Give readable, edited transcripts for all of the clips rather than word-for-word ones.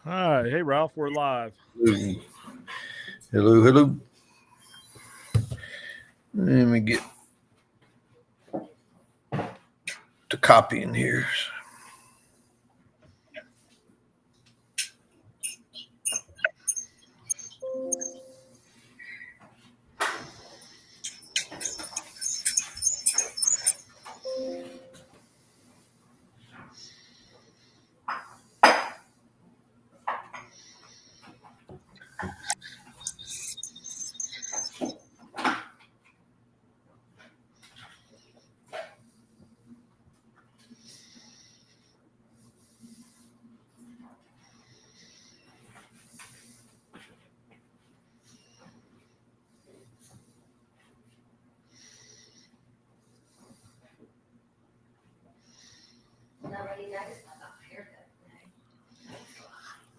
Hi. Hey, Ralph. We're live. Hello, hello, hello. Let me get the copy in here.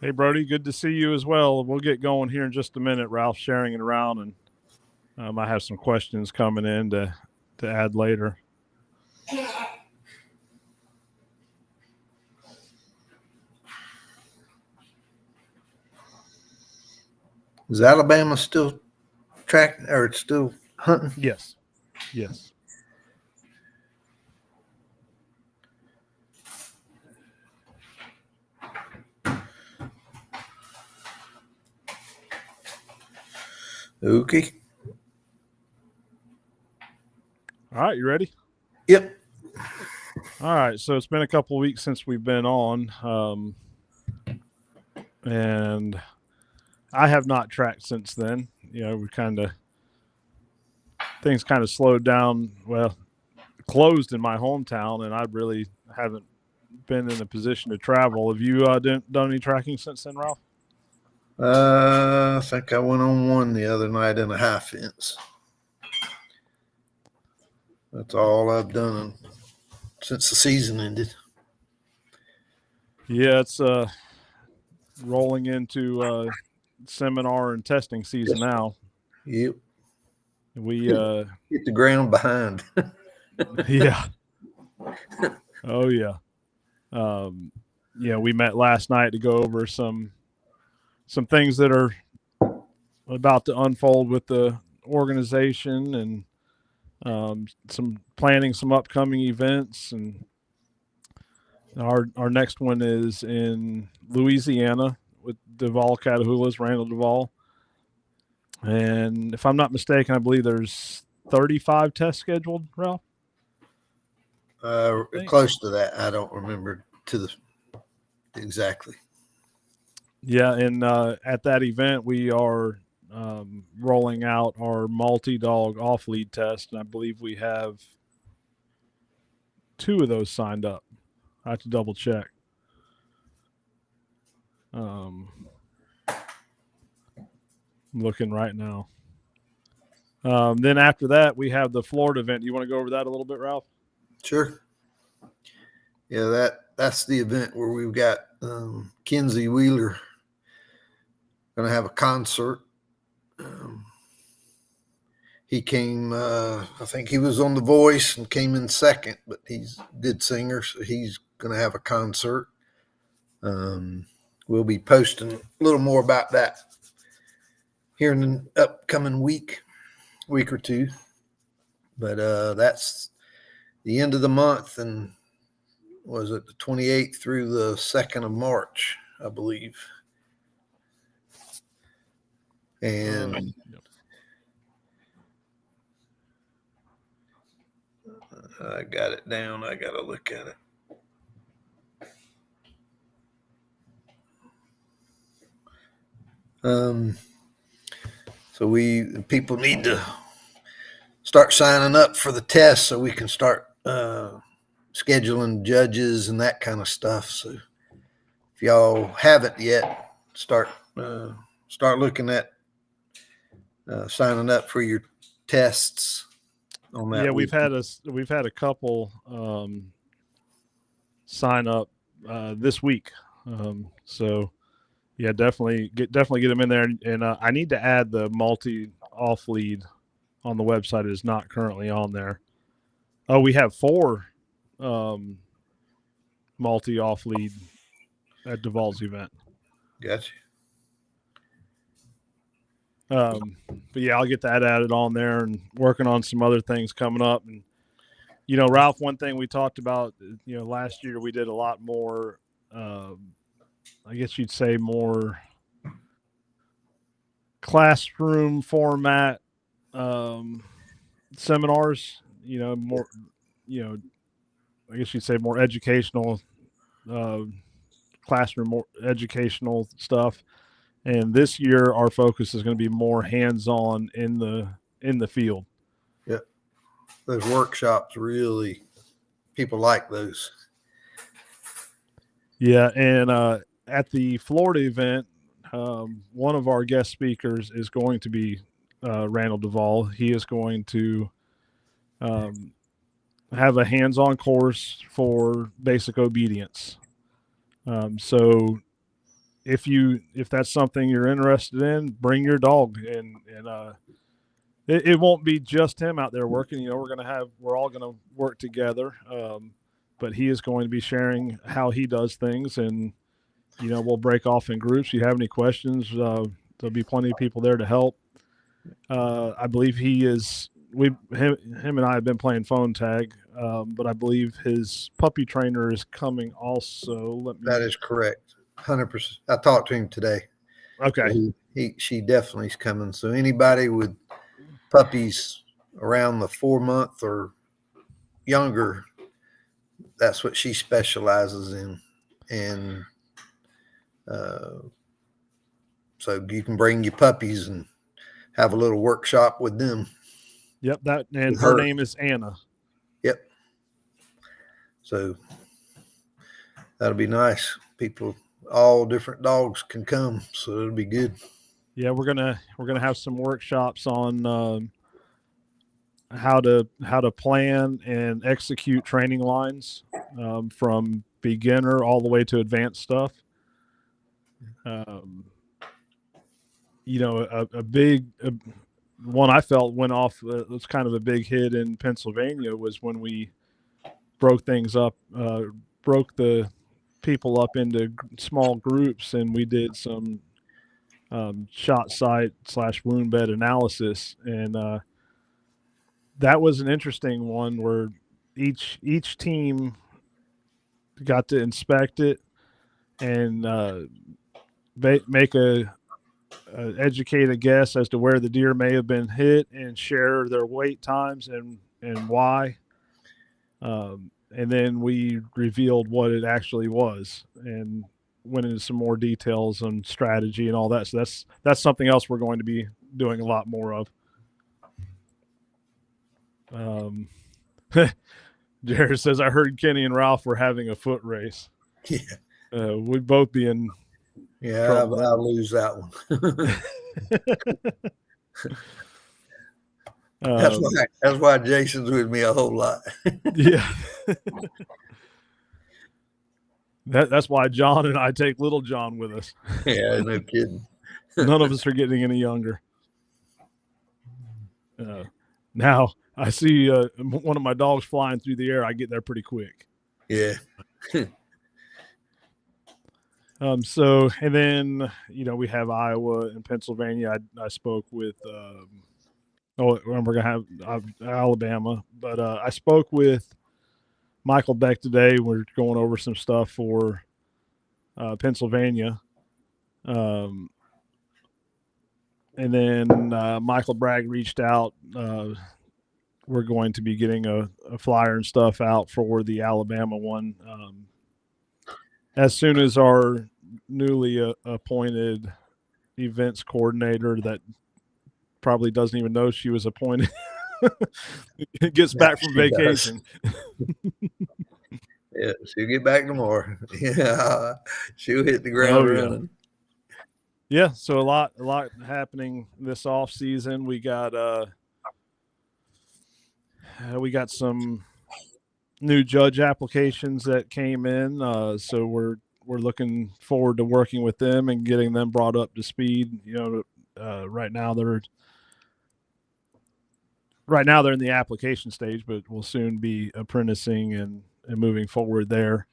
Hey, Brody. Good to see you as well. We'll get going here in just a minute. Ralph sharing it around, and I have some questions coming in to add later. Is Alabama still tracking or it's still hunting? Yes. Yes. Okay. All right. You ready? Yep. All right. So it's been a couple of weeks since we've been on, and I have not tracked since then. We things kind of slowed down. Well, closed in my hometown, and I really haven't been in a position to travel. Have you done any tracking since then, Ralph? I think I went on one the other night in a high fence. That's all I've done since the season ended. Yeah, it's rolling into seminar and testing season now. Yep. We Hit the ground behind. yeah. Oh yeah. Um we met last night to go over some things that are about to unfold with the organization and some planning some upcoming events, and our next one is in Louisiana with Duval Catahoulas, Randall Duval. And if I'm not mistaken, I believe there's 35 tests scheduled, Ralph. Close to that. I don't remember to the exactly. Yeah, and at that event, we are rolling out our multi-dog off-lead test, and I believe we have two of those signed up. I have to double check. I'm looking right now. Then after that, we have the Florida event. You want to go over that a little bit, Ralph? Sure. Yeah, that's the event where we've got Kenzie Wheeler going to have a concert. He came, I think he was on The Voice and came in second, but he's did singer, so he's going to have a concert. We'll be posting a little more about that here in the upcoming week or two. But that's the end of the month, and was it the 28th through the 2nd of March, I believe. And Yep. I got it down. I got to look at it. So people need to start signing up for the test so we can start scheduling judges and that kind of stuff. So if y'all haven't yet, start looking at signing up for your tests on that. Yeah, week. we've had a couple sign up this week. So yeah, definitely get them in there. And I need to add the multi off lead on the website. It is not currently on there. Oh, we have 4 multi off lead at Duval's event. Gotcha. But yeah, I'll get that added on there and working on some other things coming up. And, you know, Ralph, one thing we talked about, you know, last year we did a lot more, I guess you'd say more classroom format seminars, you know, more, you know, I guess you'd say more educational, classroom, more educational stuff. And this year, our focus is going to be more hands-on in the field. Yep. Those workshops really, people like those. Yeah, and at the Florida event, one of our guest speakers is going to be Randall Duvall. He is going to have a hands-on course for basic obedience. So if that's something you're interested in, bring your dog, and it won't be just him out there working. You know, we're all going to work together, but he is going to be sharing how he does things, and you know, we'll break off in groups. If you have any questions, there'll be plenty of people there to help. I believe him and I have been playing phone tag, but I believe his puppy trainer is coming also. That is correct. 100%. I talked to him today. Okay. She definitely is coming. So anybody with puppies around the 4-month or younger, that's what she specializes in. And so you can bring your puppies and have a little workshop with them. Yep. Her name is Anna. Yep. So that'll be nice. People, all different dogs can come, so it'll be good. Yeah, we're gonna have some workshops on how to plan and execute training lines from beginner all the way to advanced stuff. You know, a big one I felt went off. It was kind of a big hit in Pennsylvania was when we broke things up, broke the people up into small groups, and we did some shot site / wound bed analysis, and that was an interesting one where each team got to inspect it and make a educated guess as to where the deer may have been hit and share their wait times and why. And then we revealed what it actually was and went into some more details on strategy and all that. So that's something else we're going to be doing a lot more of. Jared says, I heard Kenny and Ralph were having a foot race. Yeah. We'd both be in. Yeah, I'll lose that one. That's why Jason's with me a whole lot. Yeah. That's why John and I take little John with us. Yeah, no kidding. None of us are getting any younger. Now I see one of my dogs flying through the air. I get there pretty quick. Yeah. So, and then, you know, we have Iowa and Pennsylvania. I spoke with, we're going to have Alabama, but I spoke with Michael Beck today. We're going over some stuff for Pennsylvania. And then Michael Bragg reached out. We're going to be getting a flyer and stuff out for the Alabama one. As soon as our newly appointed events coordinator that probably doesn't even know she was appointed gets back from vacation. Yeah, she'll get back tomorrow. Yeah, she'll hit the ground running. Yeah, so a lot happening this off season. We got some new judge applications that came in, so we're looking forward to working with them and getting them brought up to speed. You know, right now they're in the application stage, but we'll soon be apprenticing and moving forward there.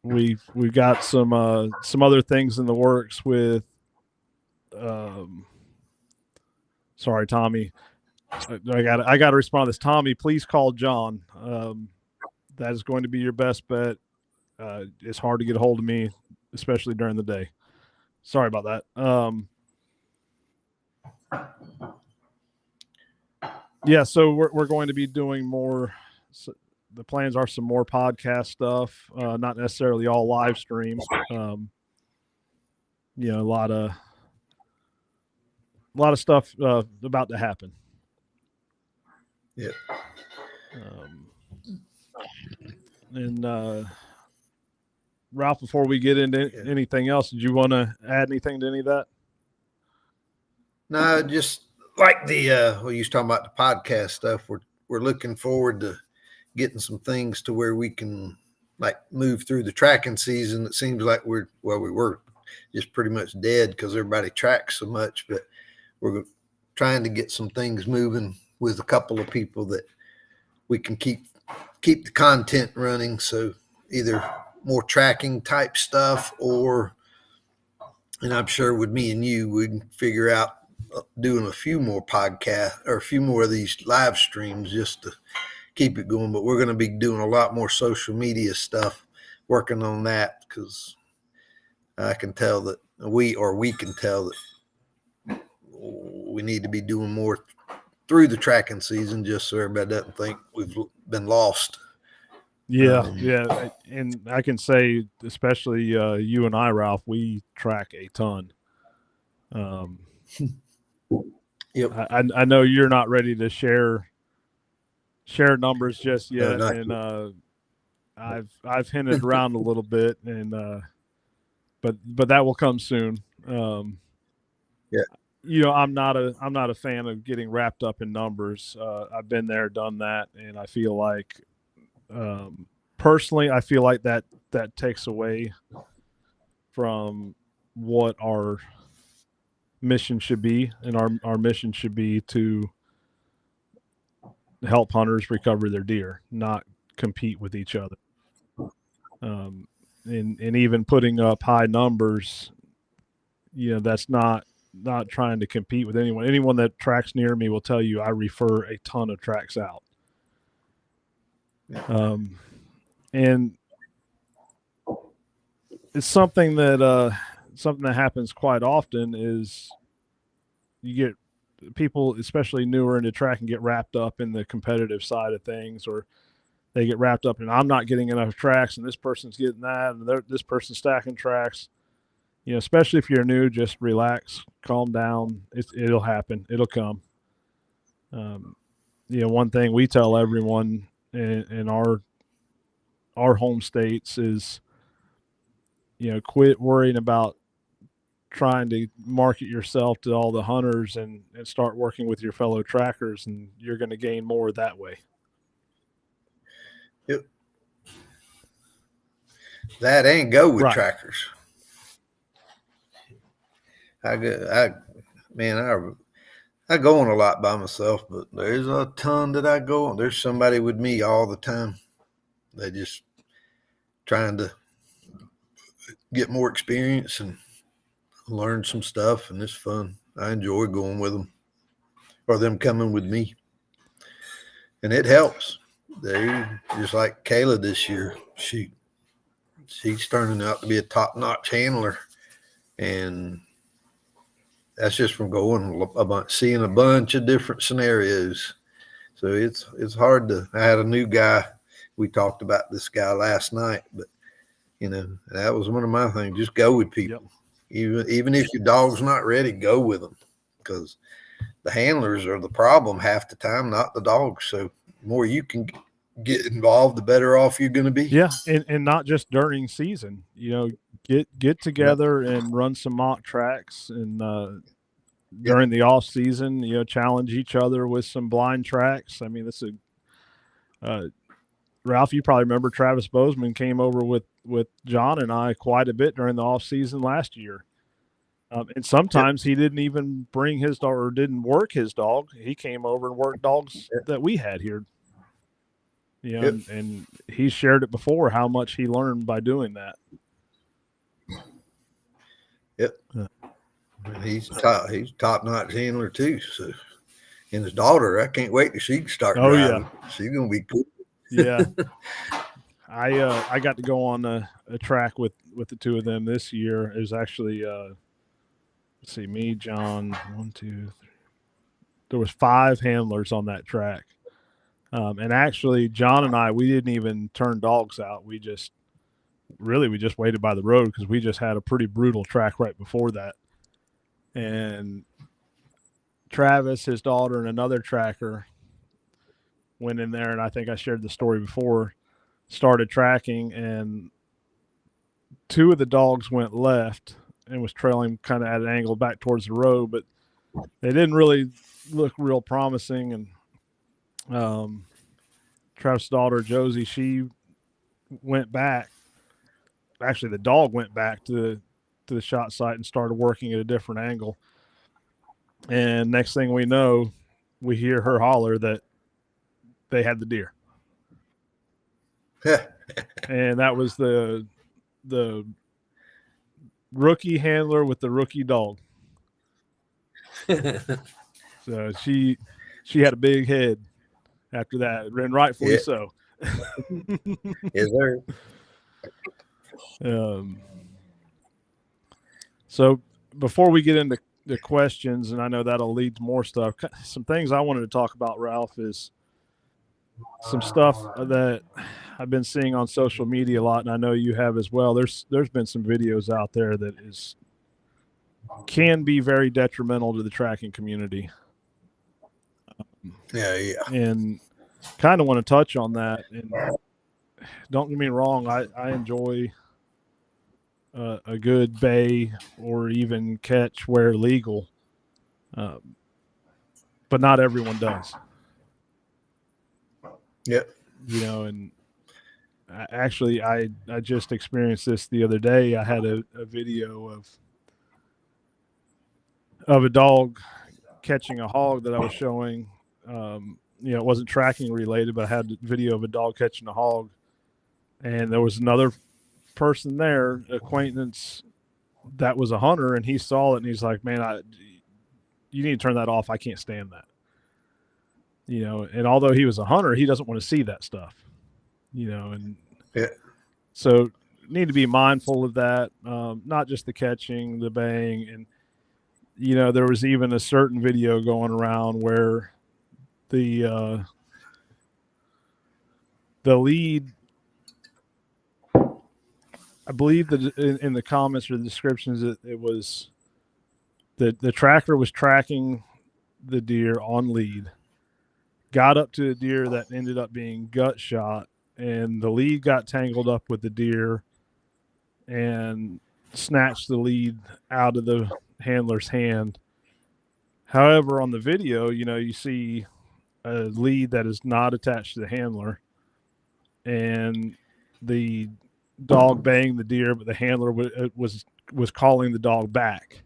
we've got some other things in the works with. Sorry, Tommy. I got to respond to this. Tommy, please call John. That is going to be your best bet. It's hard to get a hold of me, especially during the day. Sorry about that. Yeah, so we're going to be doing more. So the plans are some more podcast stuff, not necessarily all live streams. A lot of stuff about to happen. Yeah. And Ralph, before we get into anything else, did you want to add anything to any of that? No, just like the you was talking about the podcast stuff. We're looking forward to getting some things to where we can like move through the tracking season. It seems like we were just pretty much dead because everybody tracks so much, but we're trying to get some things moving with a couple of people that we can keep the content running. So either more tracking type stuff, or, and I'm sure with me and you, we'd figure out doing a few more podcasts or a few more of these live streams just to keep it going. But we're going to be doing a lot more social media stuff, working on that, because I can tell that we can tell that we need to be doing more through the tracking season, just so everybody doesn't think we've been lost. Yeah. And I can say, especially you and I, Ralph, we track a ton. Yep. I know you're not ready to share numbers just yet, and I've hinted around a little bit, and but that will come soon. Yeah. I'm not a fan of getting wrapped up in numbers. I've been there, done that, and I feel like personally, I feel like that takes away from what our mission should be, and our mission should be to help hunters recover their deer, not compete with each other. And even putting up high numbers, that's not trying to compete with anyone. Anyone that tracks near me will tell you I refer a ton of tracks out. And it's something that happens quite often is you get people, especially newer into tracking, get wrapped up in the competitive side of things, or they get wrapped up in, I'm not getting enough tracks and this person's getting that, and this person's stacking tracks. Especially if you're new, just relax, calm down. It'll happen. It'll come. One thing we tell everyone in our home states is, quit worrying about trying to market yourself to all the hunters and start working with your fellow trackers, and you're going to gain more that way. Yep. That ain't go with trackers. I go on a lot by myself, but there's a ton that I go on. There's somebody with me all the time. They just trying to get more experience and learn some stuff, and it's fun. I enjoy going with them, or them coming with me, and it helps. They just like Kayla this year. She's turning out to be a top-notch handler, and that's just from going seeing a bunch of different scenarios. So it's hard to. I had a new guy. We talked about this guy last night, but that was one of my things. Just go with people. Yep. Even if your dog's not ready, go with them, because the handlers are the problem half the time, not the dogs. So the more you can get involved, the better off you're going to be. Yeah, and not just during season. Get together and run some mock tracks, and during the off season, challenge each other with some blind tracks. I mean, this is Ralph, you probably remember Travis Bozeman came over with John and I quite a bit during the off season last year. And sometimes he didn't even bring his dog or didn't work his dog. He came over and worked dogs that we had here. You know, Yep. and he shared it before how much he learned by doing that. Yep. Yeah. And he's top notch handler too. So, and his daughter, I can't wait till she can start Oh, yeah. driving. She's gonna be cool. Yeah. I got to go on a track with the two of them this year. It was actually let's see, me, John, 1, 2, 3. There was 5 handlers on that track. And actually, John and I, we didn't even turn dogs out. We just waited by the road because we just had a pretty brutal track right before that. And Travis, his daughter, and another tracker went in there, and I think I shared the story before, started tracking, and 2 of the dogs went left and was trailing kind of at an angle back towards the road, but they didn't really look real promising. And Travis' daughter, Josie, she went back. Actually, the dog went back to the shot site and started working at a different angle. And next thing we know, we hear her holler that they had the deer. And that was the rookie handler with the rookie dog. So she had a big head after that, and rightfully Yeah. so. Yes, sir. So before we get into the questions, and I know that'll lead to more stuff, some things I wanted to talk about, Ralph, is some stuff that I've been seeing on social media a lot, and I know you have as well. There's been some videos out there that can be very detrimental to the tracking community. Yeah. And kind of want to touch on that. And don't get me wrong, I enjoy a good bay or even catch where legal, but not everyone does. Yep. You know, and actually, I just experienced this the other day. I had a video of a dog catching a hog that I was showing. You know, it wasn't tracking related, but I had a video of a dog catching a hog, and there was another person there, acquaintance, that was a hunter, and he saw it, and he's like, "Man, you need to turn that off. I can't stand that." You know, and although he was a hunter, he doesn't want to see that stuff. You know, and Yeah. so need to be mindful of that. Not just the catching, the baying, and you know, there was even a certain video going around where the lead, I believe that in the comments or the descriptions, it was the tracker was tracking the deer on lead, got up to a deer that ended up being gut shot, and the lead got tangled up with the deer and snatched the lead out of the handler's hand. However, on the video, you know, you see a lead that is not attached to the handler, and the dog banged the deer, but the handler was calling the dog back.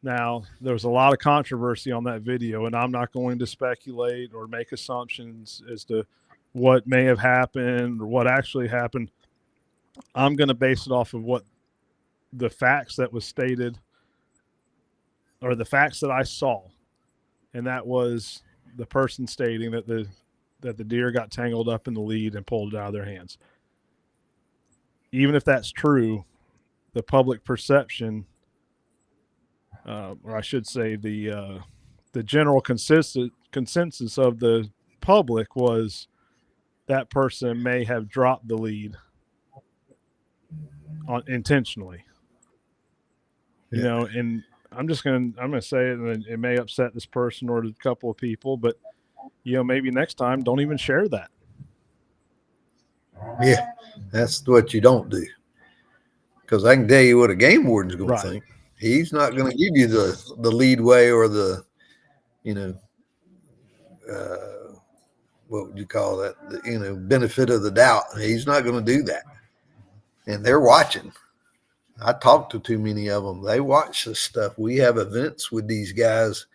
Now, there was a lot of controversy on that video, and I'm not going to speculate or make assumptions as to what may have happened or what actually happened. I'm going to base it off of what the facts that was stated, or the facts that I saw, and that was the person stating that the deer got tangled up in the lead and pulled it out of their hands. Even if that's true, the public perception, or I should say the general consensus of the public was that person may have dropped the lead intentionally. You know, and I'm gonna say it, and it may upset this person or a couple of people, but you know, maybe next time don't even share that. Yeah, that's what you don't do. Because I can tell you what a game warden's going to think. He's not going to give you the lead way or the, you know, what would you call that? The, you know, benefit of the doubt. He's not going to do that. And they're watching. I talk to too many of them. They watch this stuff. We have events with these guys,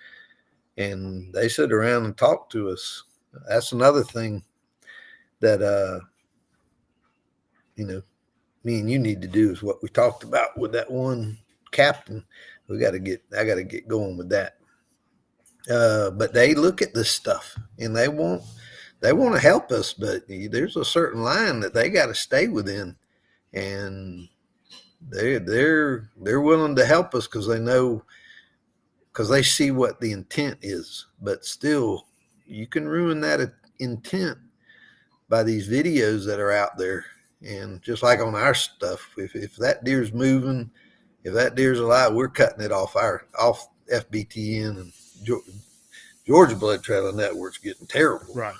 and they sit around and talk to us. That's another thing that me and you need to do is what we talked about with that one captain. I got to get going with that. But they look at this stuff and they want to help us, but there's a certain line that they got to stay within, and they're willing to help us because they see what the intent is. But still, you can ruin that intent by these videos that are out there. And just like on our stuff, if that deer's moving, if that deer's alive, we're cutting it off FBTN, and Georgia Blood Trailing Network's getting terrible. Right.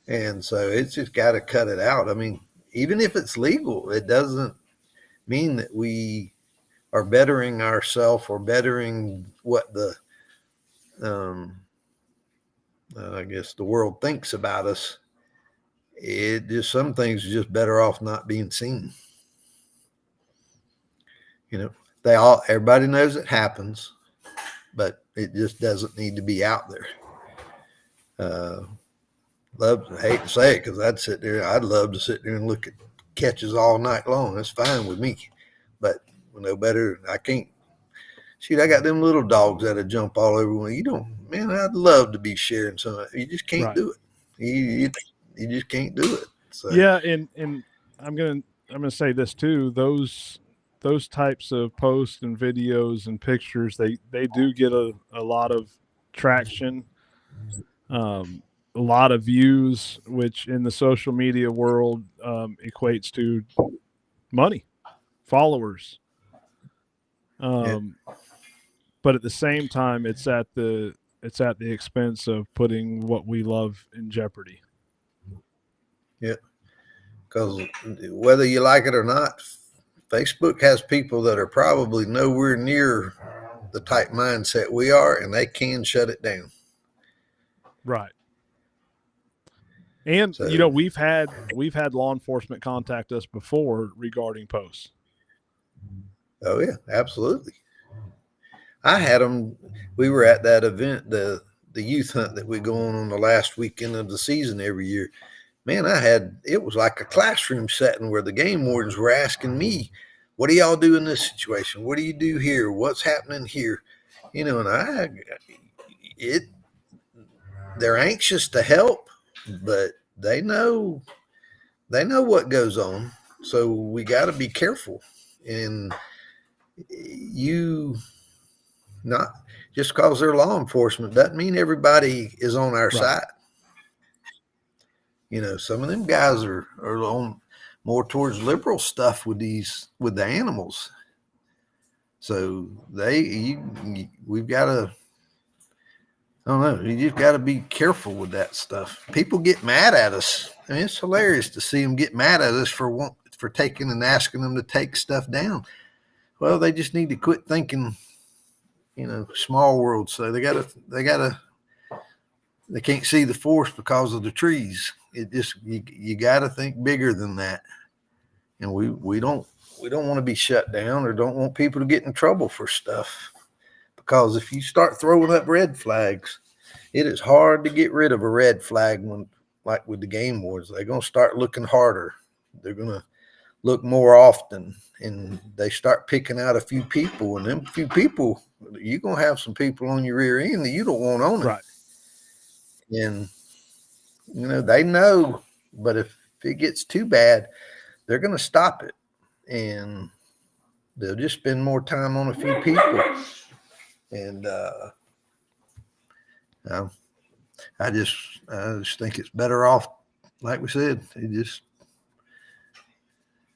And so it's just got to cut it out. I mean, even if it's legal, it doesn't mean that we are bettering ourselves or bettering what the I guess the world thinks about us. It just, some things are just better off not being seen. Everybody knows it happens, but it just doesn't need to be out there. Hate to say it, because I'd love to sit there and look at catches all night long. That's fine with me, but no better. I can't. Shoot, I got them little dogs that'll jump all over me. Man, I'd love to be sharing some of it. You just can't do it. You just can't do it. So. Yeah, and I'm gonna say this too. Those types of posts and videos and pictures, they do get a lot of traction, a lot of views, which in the social media world equates to money, followers. But at the same time, it's at the expense of putting what we love in jeopardy. Yeah, because whether you like it or not, Facebook has people that are probably nowhere near the type mindset we are, and they can shut it down. Right. And we've had law enforcement contact us before regarding posts. Oh yeah, absolutely. I had them. We were at that event, the youth hunt that we go on the last weekend of the season every year. Man, it was like a classroom setting where the game wardens were asking me, what do y'all do in this situation? What do you do here? What's happening here? And they're anxious to help, but they know what goes on. So we got to be careful. And not just because they're law enforcement doesn't mean everybody is on our side. Some of them guys are on more towards liberal stuff with the animals. So we've got to, I don't know, you just got to be careful with that stuff. People get mad at us. I mean, it's hilarious to see them get mad at us for taking and asking them to take stuff down. Well, they just need to quit thinking, small world. So they can't see the forest because of the trees. It just, you got to think bigger than that. And we don't want to be shut down or don't want people to get in trouble for stuff. Because if you start throwing up red flags, it is hard to get rid of a red flag like with the game wardens. They're going to start looking harder. They're going to look more often, and they start picking out a few people, and them few people, you're going to have some people on your rear end that you don't want on it. Right. And, they know, but if it gets too bad, they're going to stop it, and they'll just spend more time on a few people. And I just think it's better off, like we said,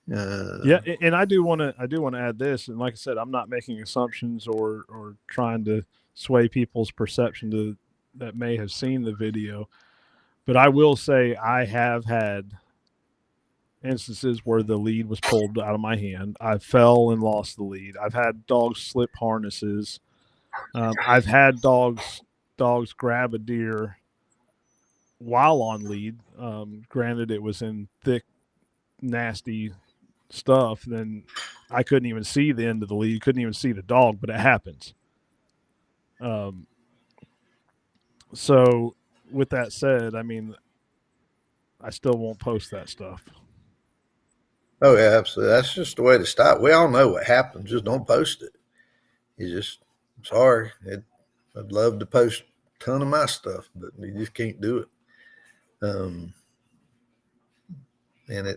yeah, and I do want to add this, and like I said, I'm not making assumptions or trying to sway people's perception that may have seen the video, but I will say I have had instances where the lead was pulled out of my hand. I fell and lost the lead. I've had dogs slip harnesses. I've had dogs grab a deer while on lead. Granted, it was in thick, nasty stuff. Then I couldn't even see the end of the lead. Couldn't even see the dog, but it happens. So with that said, I mean, I still won't post that stuff. Oh yeah, absolutely. That's just the way to stop. We all know what happens. Just don't post it. Sorry. I'd love to post a ton of my stuff, but you just can't do it. And I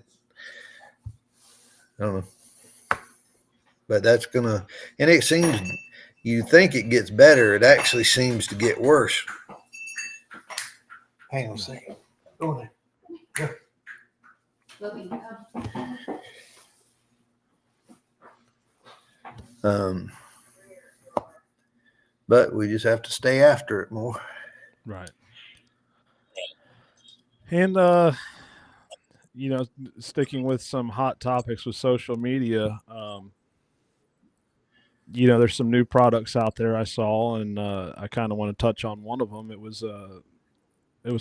don't know. But and it seems, you think it gets better. It actually seems to get worse. Hang on a second. Go in there. But we just have to stay after it more. Right. And, sticking with some hot topics with social media, there's some new products out there I saw, and I kind of want to touch on one of them. It was a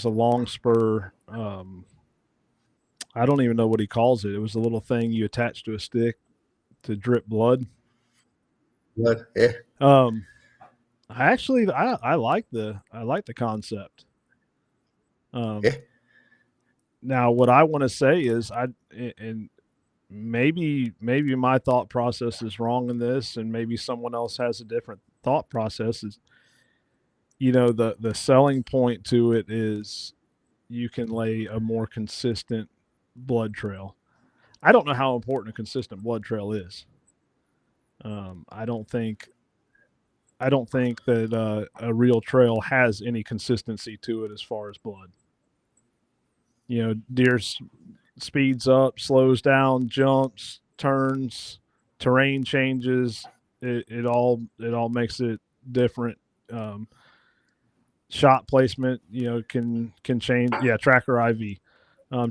long spur. I don't even know what he calls it. It was a little thing you attach to a stick to drip blood. But yeah. I like the concept. Yeah. Now what I want to say is and maybe my thought process is wrong in this, and maybe someone else has a different thought process. Is the selling point to it is you can lay a more consistent blood trail. I don't know how important a consistent blood trail is. I don't think that a real trail has any consistency to it as far as blood. Deer speeds up, slows down, jumps, turns, terrain changes. It all makes it different. Shot placement, can change. Yeah, tracker IV.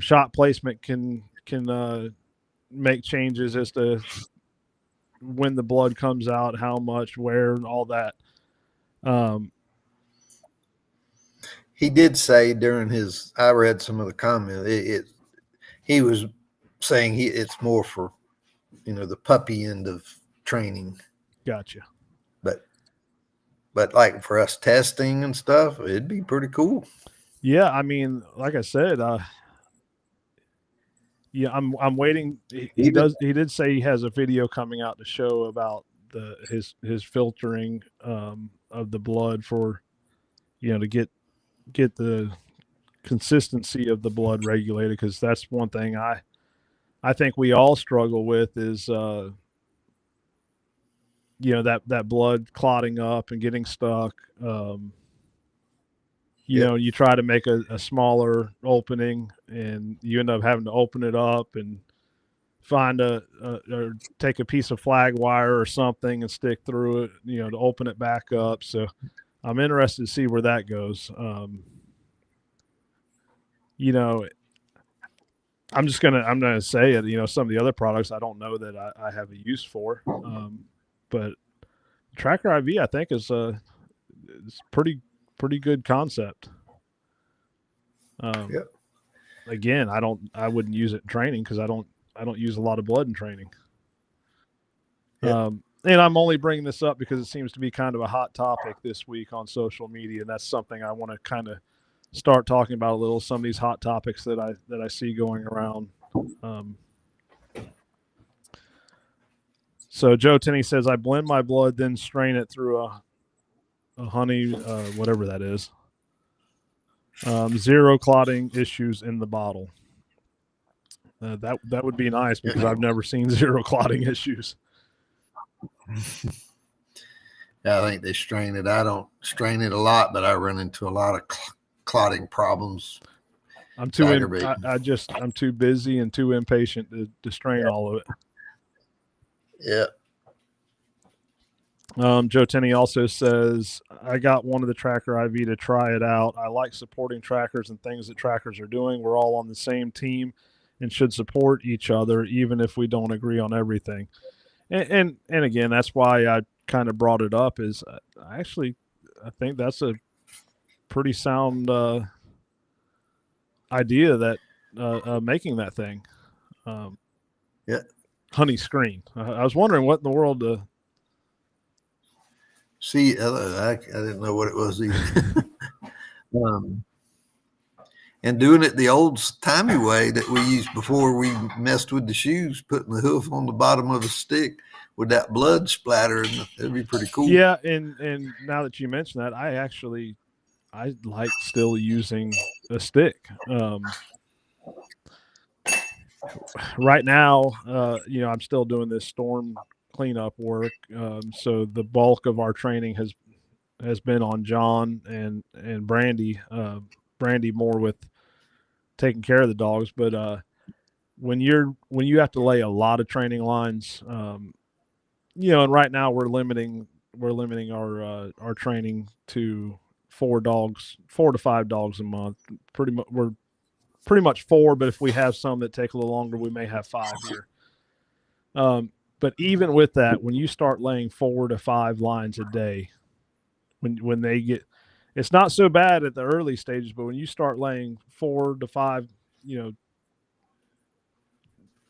Shot placement can make changes as to when the blood comes out, how much, where, and all that. He did say during I read some of the comments, he was saying it's more for, the puppy end of training. Gotcha. But like for us testing and stuff, it'd be pretty cool. Yeah, I mean, like I said, I'm waiting. He did say he has a video coming out to show about his filtering of the blood for, to get the consistency of the blood regulated, because that's one thing I think we all struggle with is that blood clotting up and getting stuck. You try to make a smaller opening, and you end up having to open it up and find or take a piece of flag wire or something and stick through it, to open it back up. So I'm interested to see where that goes. I'm gonna say it. Some of the other products I don't know that I have a use for, but Tracker IV I think is it's pretty good concept. Again, I wouldn't use it in training because I don't use a lot of blood in training. And I'm only bringing this up because it seems to be kind of a hot topic this week on social media, and that's something I want to kind of start talking about a little. Some of these hot topics that I see going around. So Joe Tenney says, I blend my blood, then strain it through a honey, whatever that is. Zero clotting issues in the bottle. That would be nice because I've never seen zero clotting issues. I think they strain it. I don't strain it a lot, but I run into a lot of clotting problems. I'm too busy and too impatient to strain all of it. Yeah. Joe Tenney also says, I got one of the Tracker IV to try it out. I like supporting trackers and things that trackers are doing. We're all on the same team and should support each other, even if we don't agree on everything. And again, that's why I kind of brought it up is I think that's a pretty sound idea that making that thing. Honey screen. I was wondering what in the world see, I didn't know what it was either. and doing it the old timey way that we used before we messed with the shoes, putting the hoof on the bottom of the stick with that blood splatter, and it'd be pretty cool. Yeah, and now that you mention that, I like still using a stick. Right now, I'm still doing this storm cleanup work, so the bulk of our training has been on John and Brandy. Brandy more with taking care of the dogs, but when you have to lay a lot of training lines, and right now we're limiting our training to 4 to 5 dogs a month. We're pretty much 4, but if we have some that take a little longer, we may have 5 here. But even with that, when you start laying 4 to 5 lines a day, when they get, it's not so bad at the early stages, but when you start laying 4 to 5,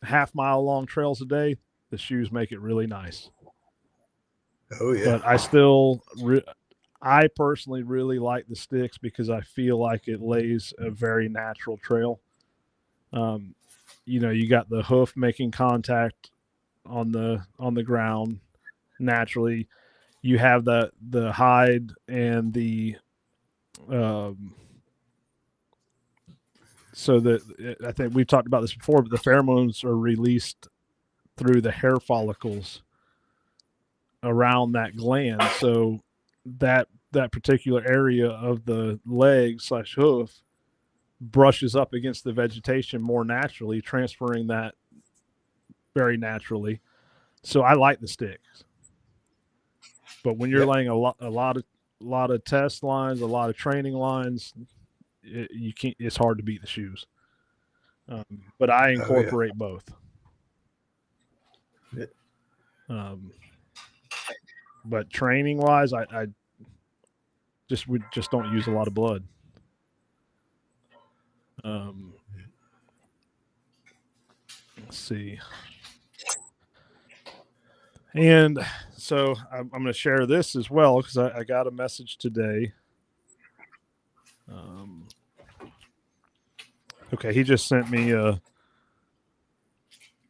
half-mile long trails a day, the shoes make it really nice. Oh yeah. But I personally really like the sticks because I feel like it lays a very natural trail. You got the hoof making contact on the ground naturally. You have the hide and the so that I think we've talked about this before, but the pheromones are released through the hair follicles around that gland. So that particular area of the leg / hoof brushes up against the vegetation more naturally, transferring that very naturally. So I like the sticks. But when you're laying a lot of test lines, a lot of training lines, you can't. It's hard to beat the shoes. But I incorporate both. Yeah. But training wise, I we just don't use a lot of blood. Let's see. And so I'm going to share this as well because I got a message today. Okay, he just sent me of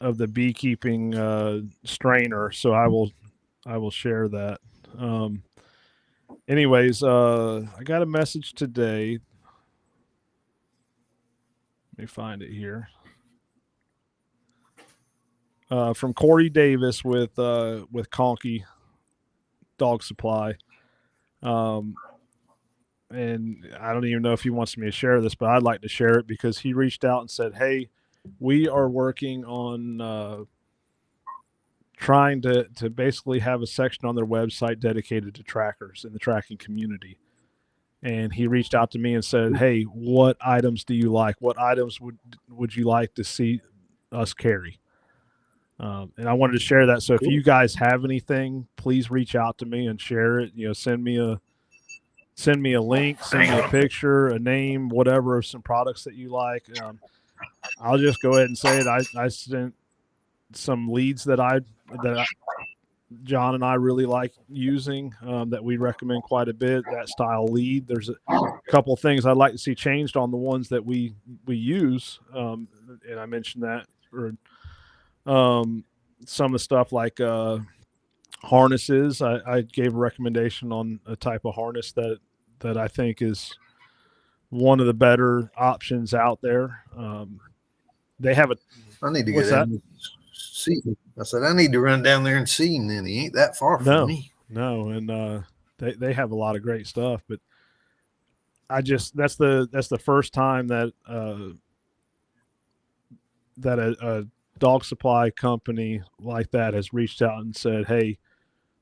the beekeeping strainer, so I will share that. Anyways, I got a message today. Let me find it here. From Corey Davis with Conkey Dog Supply. And I don't even know if he wants me to share this, but I'd like to share it because he reached out and said, hey, we are working on trying to basically have a section on their website dedicated to trackers in the tracking community. And he reached out to me and said, hey, what items do you like? What items would you like to see us carry? And I wanted to share that. So if you guys have anything, please reach out to me and share it. Send me a link, send me a picture, a name, whatever, of some products that you like. I'll just go ahead and say it. I sent some leads that John and I really like using, that we recommend quite a bit, that style lead. There's a couple of things I'd like to see changed on the ones that we use. And I mentioned that, or some of the stuff like harnesses. I gave a recommendation on a type of harness that I think is one of the better options out there. They have I need to what's get that? in. See, I said I need to run down there and see him. Then he ain't that far from me. No, and they have a lot of great stuff. But that's the first time that a dog supply company like that has reached out and said, hey,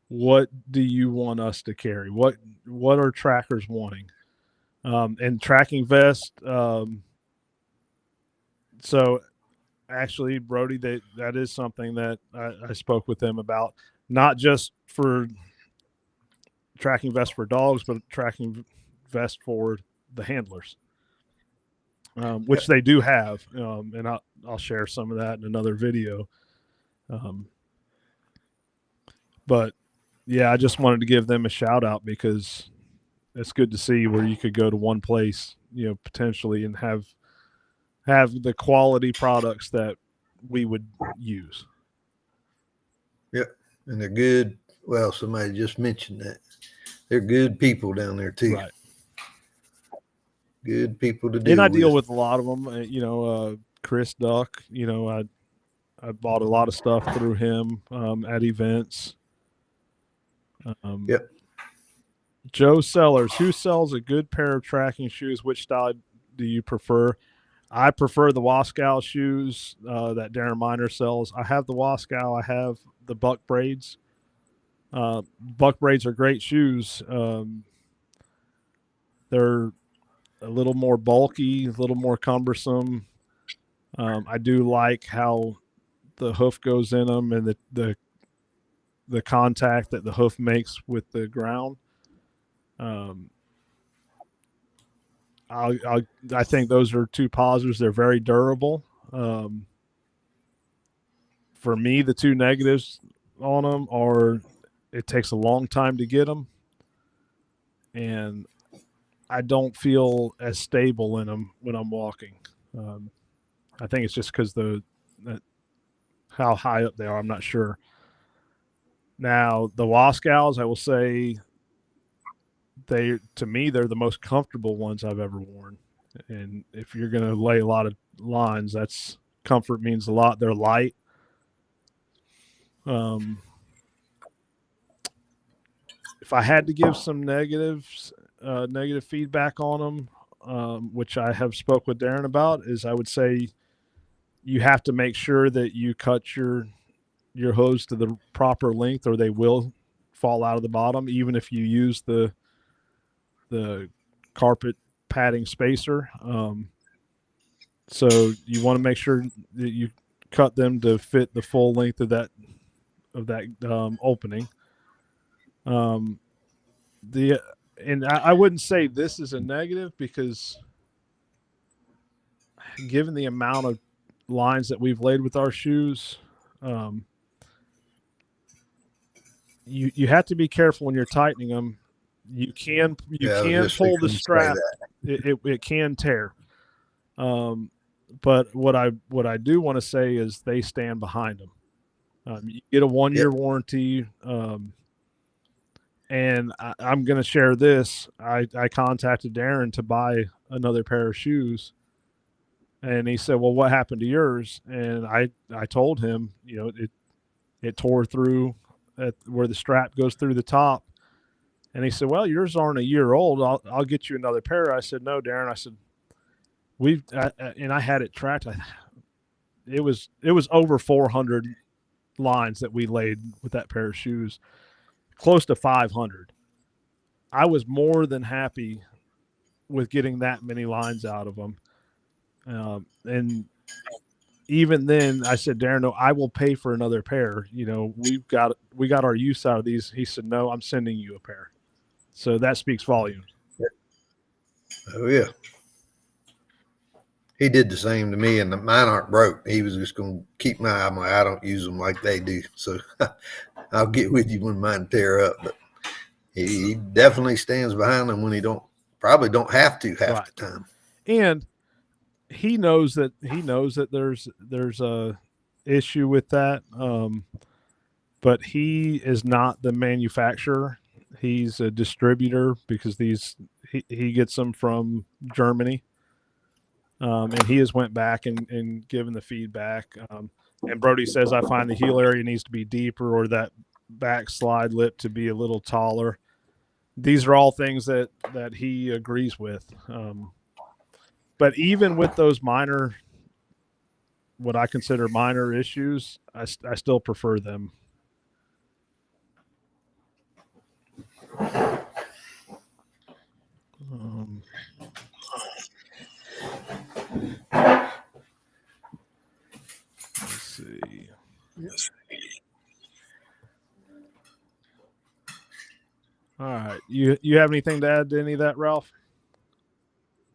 what do you want us to carry? What are trackers wanting? And tracking vest. So actually, Brody, that is something that I spoke with them about, not just for tracking vest for dogs, but tracking vest for the handlers, which they do have. And I'll share some of that in another video. But yeah, I just wanted to give them a shout out because it's good to see where you could go to one place, potentially, and have the quality products that we would use. Yep. And they're good. Well, somebody just mentioned that. They're good people down there too. Right. Good people to deal And I with. deal with a lot of them. Chris Duck, I bought a lot of stuff through him at events. Yep. Joe Sellers, who sells a good pair of tracking shoes? Which style do you prefer? I prefer the Waskow shoes that Darren Miner sells. I have the Waskow. I have the Buck Braids. Buck Braids are great shoes. They're a little more bulky, a little more cumbersome. I do like how the hoof goes in them and the contact that the hoof makes with the ground. I think those are two positives. They're very durable. For me, the two negatives on them are it takes a long time to get them, and I don't feel as stable in them when I'm walking. I think it's just because how high up they are. I'm not sure. Now the Waskows, I will say, they're the most comfortable ones I've ever worn. And if you're going to lay a lot of lines, that's comfort means a lot. They're light. If I had to give some negative feedback on them, which I have spoke with Darren about, is I would say you have to make sure that you cut your hose to the proper length, or they will fall out of the bottom, even if you use the carpet padding spacer. So you want to make sure that you cut them to fit the full length of that opening. And I wouldn't say this is a negative, because given the amount of lines that we've laid with our shoes, you have to be careful when you're tightening them. You can pull the strap. It can tear. But what I do want to say is they stand behind them. You get a 1-year warranty. And I'm going to share this. I contacted Darren to buy another pair of shoes, and he said, "Well, what happened to yours?" And I told him, it tore through at where the strap goes through the top. And he said, "Well, yours aren't a year old. I'll get you another pair." I said, "No, Darren." I said, and I had it tracked. It was over 400 lines that we laid with that pair of shoes, close to 500. I was more than happy with getting that many lines out of them. And even then I said, "Darren, no, I will pay for another pair. We got our use out of these." He said, "No, I'm sending you a pair." So that speaks volumes. Oh yeah. He did the same to me, and mine aren't broke. He was just going to keep my eye. I don't use them like they do. So I'll get with you when mine tear up. But he definitely stands behind them when he probably don't have to half the time. And he knows that there's a issue with that. But he is not the manufacturer. He's a distributor, because he gets them from Germany. And he has went back and given the feedback. And Brody says, "I find the heel area needs to be deeper, or that back slide lip to be a little taller." These are all things that he agrees with. But even with those what I consider minor issues, I still prefer them. Let's see. All right. You have anything to add to any of that, Ralph?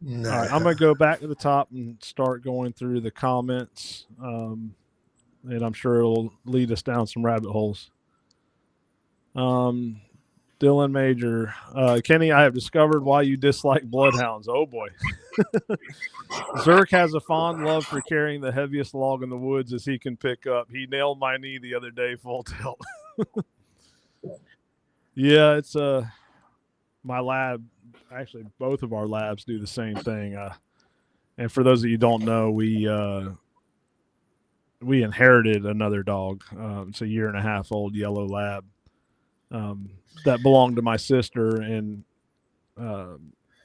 No. All right. I'm going to go back to the top and start going through the comments. And I'm sure it'll lead us down some rabbit holes. Dylan Major. Kenny, I have discovered why you dislike bloodhounds. Oh, boy. Zerk has a fond love for carrying the heaviest log in the woods as he can pick up. He nailed my knee the other day full tilt. Yeah, it's my lab. Actually, both of our labs do the same thing. And for those of you who don't know, we inherited another dog. It's a 1.5-year-old yellow lab that belonged to my sister, and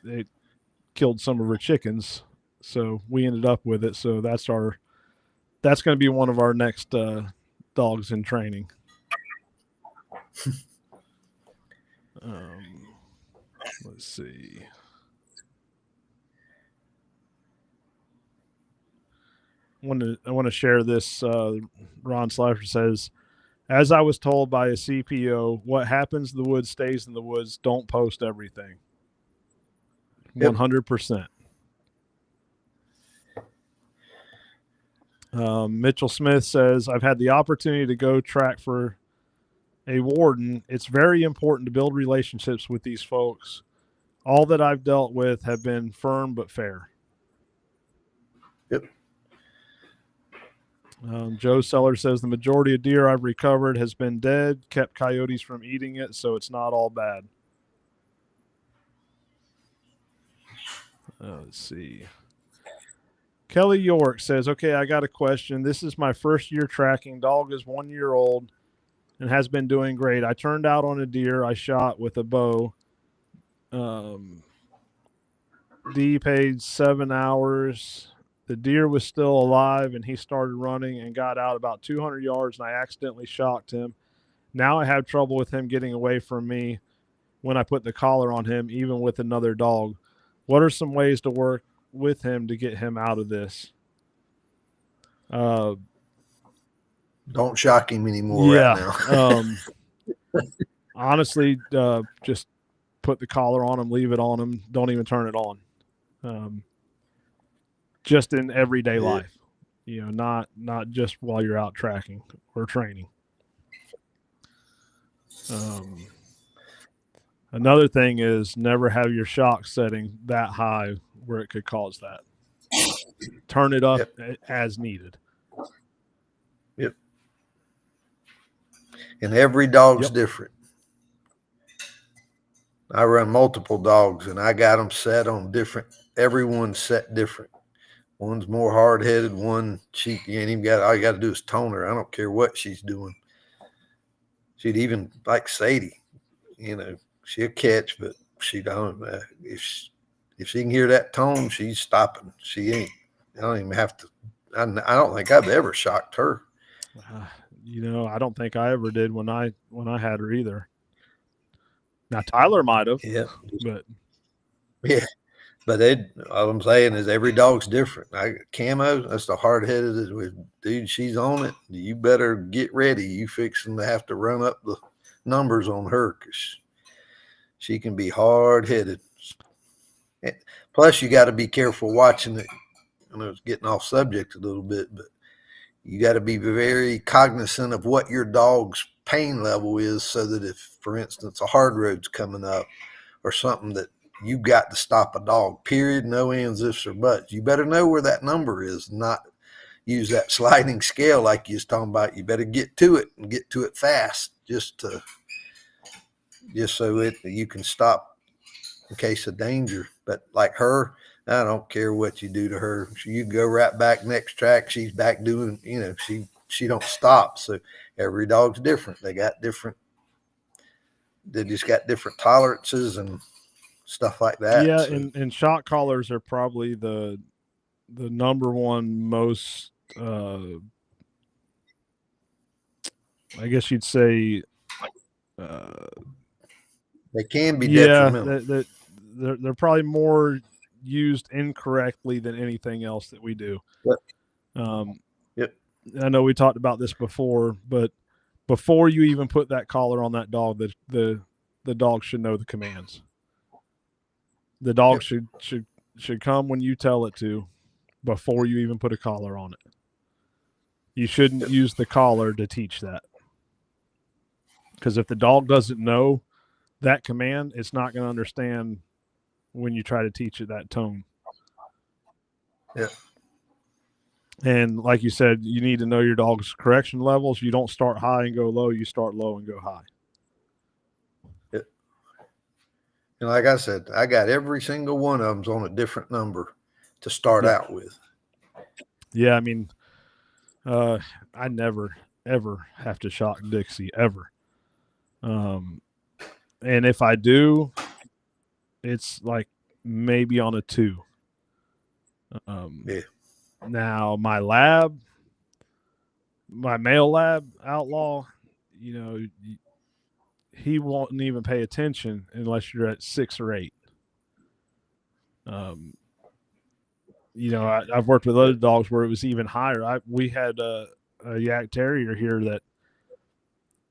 it killed some of her chickens. So we ended up with it. So that's going to be one of our next dogs in training. Let's see. I want to share this. Ron Slifer says, as I was told by a CPO, what happens in the woods stays in the woods. Don't post everything. 100%. Mitchell Smith says, I've had the opportunity to go track for a warden. It's very important to build relationships with these folks. All that I've dealt with have been firm but fair. Yep. Joe Seller says the majority of deer I've recovered has been dead, kept coyotes from eating it, so it's not all bad. Let's see. Kelly York says, okay, I got a question. This is my first year tracking. Dog is 1 year old and has been doing great. I turned out on a deer I shot with a bow. D paid 7 hours. The deer was still alive, and he started running and got out about 200 yards, and I accidentally shocked him. Now I have trouble with him getting away from me when I put the collar on him, even with another dog. What are some ways to work with him to get him out of this? Don't shock him anymore right now. Honestly, just put the collar on him, leave it on him. Don't even turn it on. Just in everyday life, not just while you're out tracking or training. Another thing is never have your shock setting that high where it could cause that. Turn it up as needed. Yep. And every dog's different. I run multiple dogs, and I got them set on different. Everyone's set different. One's more hard-headed. One, you ain't even got. All you got to do is tone her. I don't care what she's doing. She'd even like Sadie, she'll catch, but she don't. If she can hear that tone, she's stopping. She ain't. I don't even have to. I don't think I've ever shocked her. I don't think I ever did when I had her either. Now Tyler might have. Yeah. But all I'm saying is every dog's different. Camo, that's the hard-headed. Dude, she's on it. You better get ready. You fixing to have to run up the numbers on her because she can be hard-headed. Plus, you got to be careful watching it. I know it's getting off subject a little bit, but you got to be very cognizant of what your dog's pain level is so that if, for instance, a hard road's coming up or something that you got to stop a dog, period, no ands, ifs, or buts. You better know where that number is, not use that sliding scale like you was talking about. You better get to it and get to it fast just so you can stop in case of danger. But like her, I don't care what you do to her. You go right back next track. She's back doing, she don't stop. So every dog's different. They just got different tolerances and stuff like that. Yeah, and shock collars are probably the number one most I guess you'd say they can be detrimental. They're probably more used incorrectly than anything else that we do. Yep. I know we talked about this before, but before you even put that collar on that dog, the dog should know the commands. The dog should come when you tell it to before you even put a collar on it. You shouldn't use the collar to teach that. Because if the dog doesn't know that command, it's not going to understand when you try to teach it that tone. Yeah. And like you said, you need to know your dog's correction levels. You don't start high and go low. You start low and go high. Yeah. And like I said, I got every single one of them's on a different number to start out with. Yeah, I mean, I never ever have to shock Dixie ever. And if I do, it's like maybe on a 2. Yeah. Now my male lab Outlaw, he won't even pay attention unless you're at 6 or 8. I've worked with other dogs where it was even higher. We had a Yak Terrier here that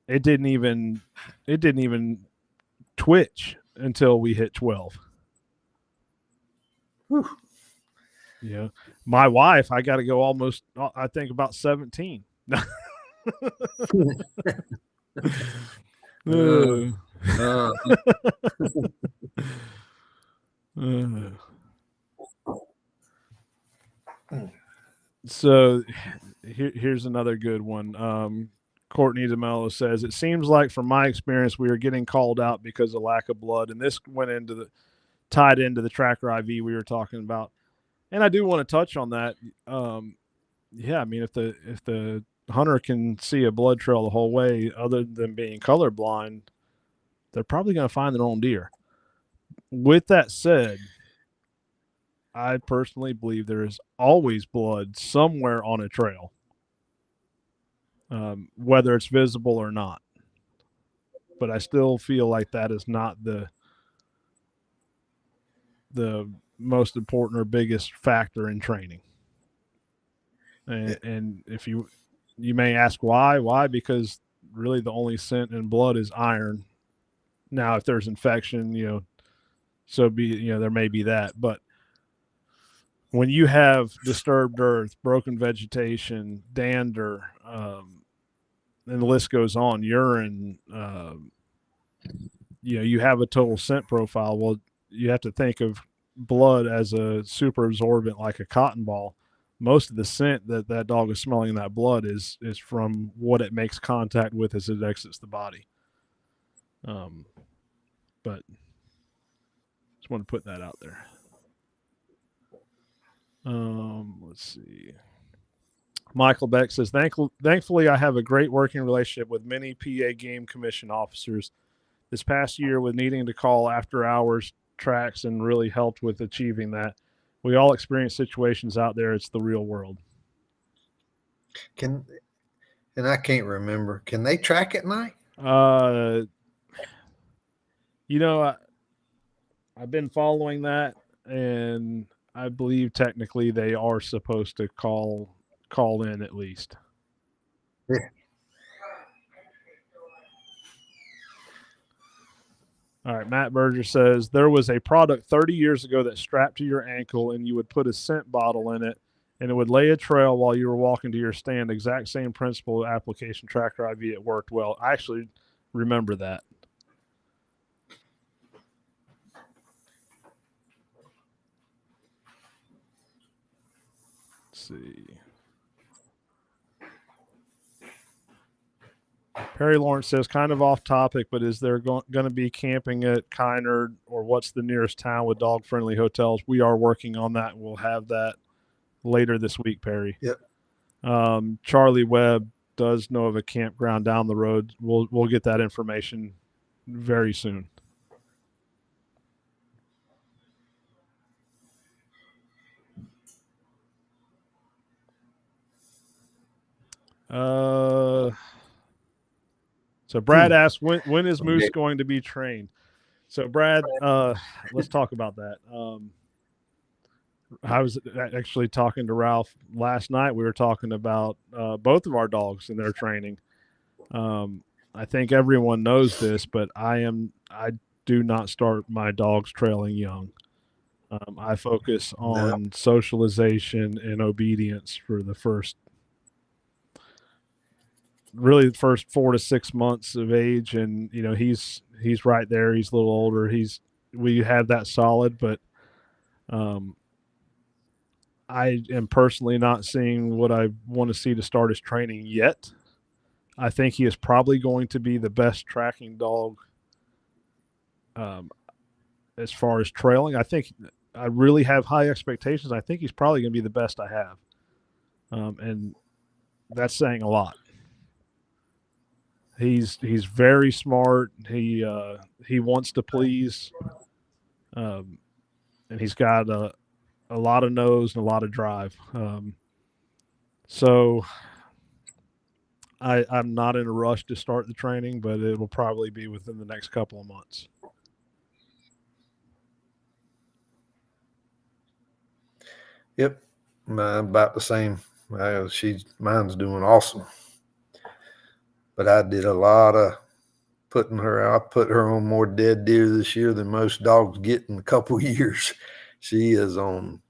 it didn't even twitch until we hit 12. Whew. Yeah, my wife, I got to go almost, I think, about 17. So here's another good one. Courtney DeMello says, it seems like from my experience, we are getting called out because of lack of blood. And this tied into the Tracker IV we were talking about. And I do want to touch on that. Yeah, I mean, if the hunter can see a blood trail the whole way, other than being colorblind, they're probably going to find their own deer. With that said, I personally believe there is always blood somewhere on a trail, whether it's visible or not. But I still feel like that is not the most important or biggest factor in training. And if you may ask why, because really the only scent in blood is iron. Now, if there's infection, there may be that. But when you have disturbed earth, broken vegetation, dander, and the list goes on, urine, you have a total scent profile. Well, you have to think of blood as a super absorbent, like a cotton ball. Most of the scent that dog is smelling in that blood is from what it makes contact with as it exits the body. But just want to put that out there. Let's see. Michael Beck says, thankfully, I have a great working relationship with many PA Game Commission officers. This past year, with needing to call after hours tracks and really helped with achieving that. We all experience situations out there. It's the real world. And I can't remember. Can they track at night? I've been following that, and I believe technically they are supposed to call in at least. Yeah. All right, Matt Berger says, there was a product 30 years ago that strapped to your ankle and you would put a scent bottle in it and it would lay a trail while you were walking to your stand. Exact same principle of application, Tracker IV. It worked well. I actually remember that. Let's see. Perry Lawrence says, kind of off topic, but is there going to be camping at Kynard, or what's the nearest town with dog-friendly hotels? We are working on that. We'll have that later this week, Perry. Yep. Charlie Webb does know of a campground down the road. We'll get that information very soon. So Brad asked, when is Moose going to be trained? So Brad, let's talk about that. I was actually talking to Ralph last night. We were talking about both of our dogs and their training. I think everyone knows this, but I do not start my dogs trailing young. I focus on socialization and obedience for the first 4 to 6 months of age. And, he's right there. He's a little older. We have that solid, but I am personally not seeing what I want to see to start his training yet. I think he is probably going to be the best tracking dog as far as trailing. I really have high expectations. I think he's probably going to be the best I have. And that's saying a lot. He's very smart. He wants to please, and he's got a lot of nose and a lot of drive. So I'm not in a rush to start the training, but it will probably be within the next couple of months. Yep, about the same. Mine's doing awesome, but I did a lot of putting her. I put her on more dead deer this year than most dogs get in a couple years. She is on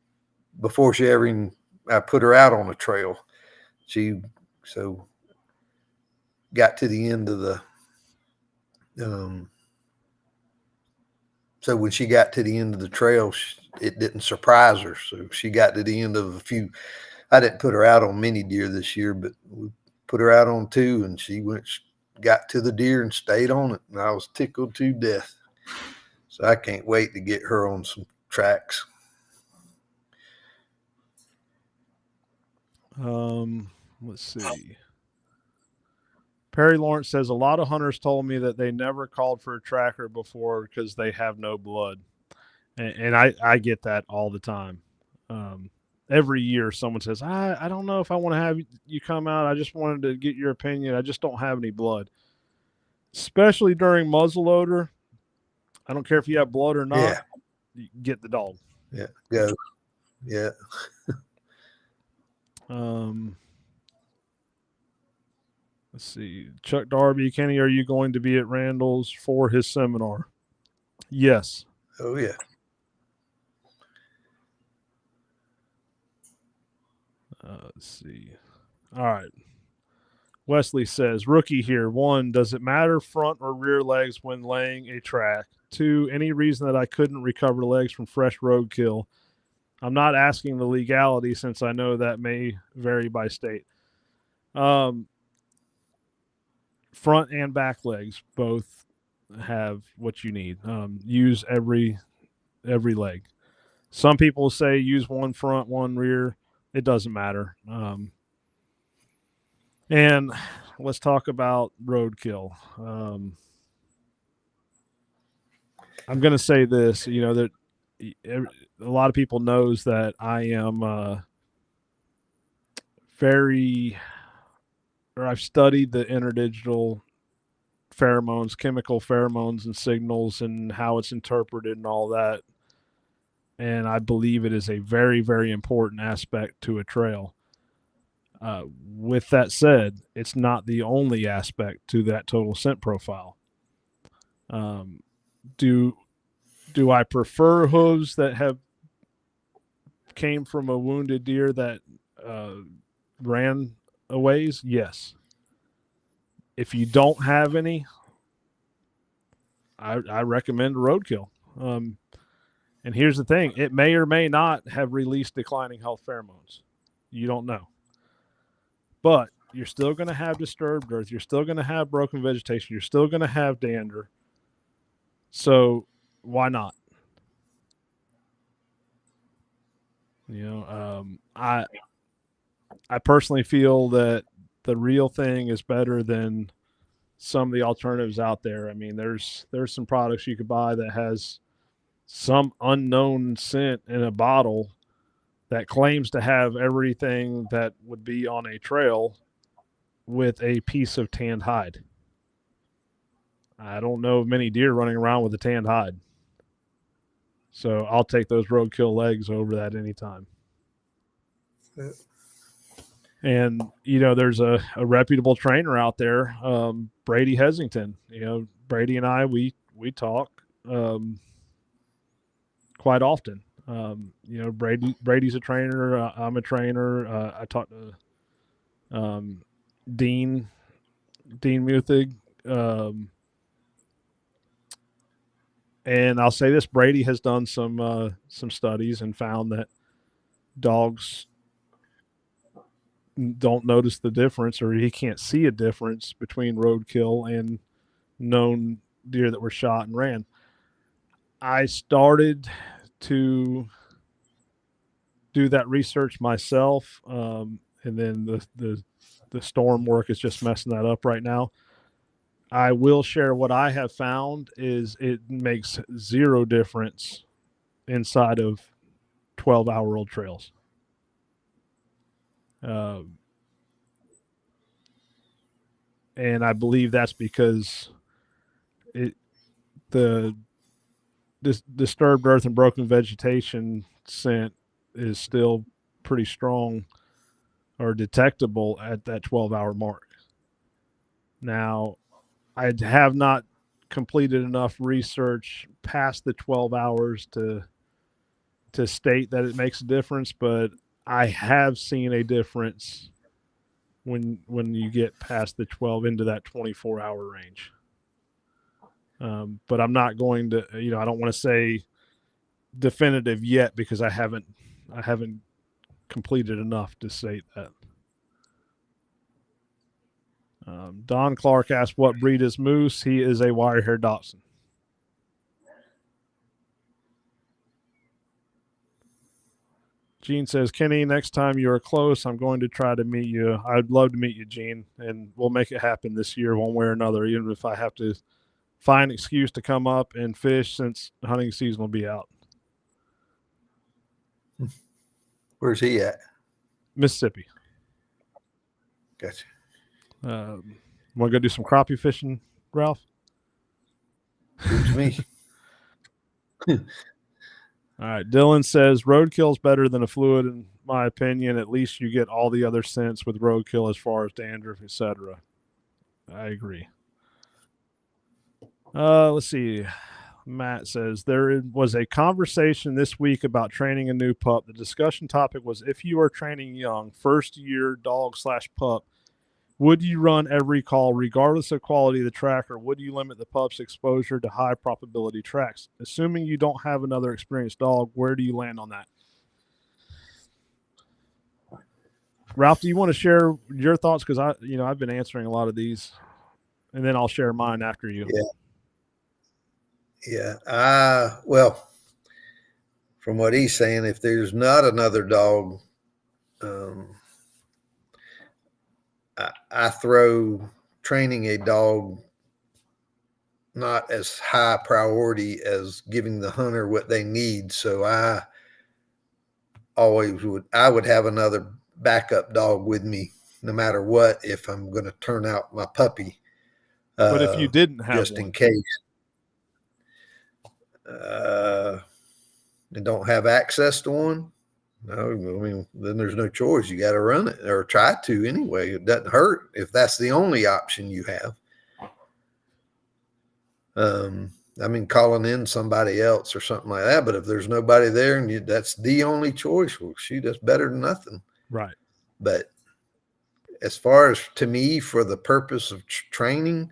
before she ever even. I put her out on a trail. She got to the end of the. So when she got to the end of the trail, it didn't surprise her. So she got to the end of a few. I didn't put her out on many deer this year, but we put her out on 2, and she got to the deer and stayed on it, and I was tickled to death. So I can't wait to get her on some tracks. Let's see. Perry Lawrence says a lot of hunters told me that they never called for a tracker before because they have no blood, and I get that all the time. Every year someone says, I don't know if I want to have you come out. I just wanted to get your opinion. I just don't have any blood. Especially during muzzleloader. I don't care if you have blood or not. Yeah. You get the dog. Yeah. Go. Yeah. Let's see. Chuck Darby, Kenny, are you going to be at Randall's for his seminar? Yes. Oh, yeah. Let's see. All right. Wesley says, rookie here. 1, does it matter front or rear legs when laying a track? 2, any reason that I couldn't recover legs from fresh roadkill? I'm not asking the legality since I know that may vary by state. Front and back legs both have what you need. Use every leg. Some people say use one front, one rear. It doesn't matter. And let's talk about roadkill. I'm going to say this, that a lot of people knows that I am I've studied the interdigital pheromones, chemical pheromones and signals and how it's interpreted and all that. And I believe it is a very, very important aspect to a trail. With that said, it's not the only aspect to that total scent profile. Do I prefer hooves that have came from a wounded deer that ran a ways? Yes. If you don't have any, I recommend roadkill. And here's the thing. It may or may not have released declining health pheromones. You don't know. But you're still going to have disturbed earth. You're still going to have broken vegetation. You're still going to have dander. So why not? I personally feel that the real thing is better than some of the alternatives out there. I mean, there's some products you could buy that has some unknown scent in a bottle that claims to have everything that would be on a trail with a piece of tanned hide. I don't know of many deer running around with a tanned hide. So I'll take those roadkill legs over that anytime. Yeah. And, there's a reputable trainer out there, Brady Hesington. Brady and I, we talk quite often. Brady's a trainer. I'm a trainer. I talked to Dean Muthig. And I'll say this: Brady has done some studies and found that dogs don't notice the difference, or he can't see a difference between roadkill and known deer that were shot and ran. I started to do that research myself, and then the storm work is just messing that up right now. I will share what I have found is it makes zero difference inside of 12-hour-old trails. And I believe that's because the disturbed earth and broken vegetation scent is still pretty strong or detectable at that 12-hour mark. Now, I have not completed enough research past the 12 hours to state that it makes a difference, but I have seen a difference when you get past the 12 into that 24-hour range. But I'm not going to, I don't want to say definitive yet because I haven't completed enough to say that. Don Clark asked, what breed is Moose? He is a wire-haired Dachshund. Gene says, Kenny, next time you are close, I'm going to try to meet you. I'd love to meet you, Gene, and we'll make it happen this year one way or another, even if I have to find an excuse to come up and fish since hunting season will be out. Where's he at? Mississippi. Gotcha. Want to go do some crappie fishing, Ralph? Suits me. All right. Dylan says roadkill's better than a fluid, in my opinion. At least you get all the other scents with roadkill as far as dandruff, etc. I agree. Let's see. Matt says there was a conversation this week about training a new pup. The discussion topic was if you are training young, first year dog/pup, would you run every call regardless of quality of the track, or would you limit the pup's exposure to high probability tracks? Assuming you don't have another experienced dog, where do you land on that? Ralph, do you want to share your thoughts? Because I've been answering a lot of these, and then I'll share mine after you. Yeah. Well, from what he's saying, if there's not another dog, I throw training a dog not as high priority as giving the hunter what they need. So I would have another backup dog with me no matter what if I'm going to turn out my puppy. But if you didn't have just one, in case, and don't have access to one, no, I mean, then there's no choice. You got to run it or try to anyway. It doesn't hurt if that's the only option you have. I mean, calling in somebody else or something like that. But if there's nobody there and that's the only choice, well, shoot, that's better than nothing. Right. But as far as to me, for the purpose of training,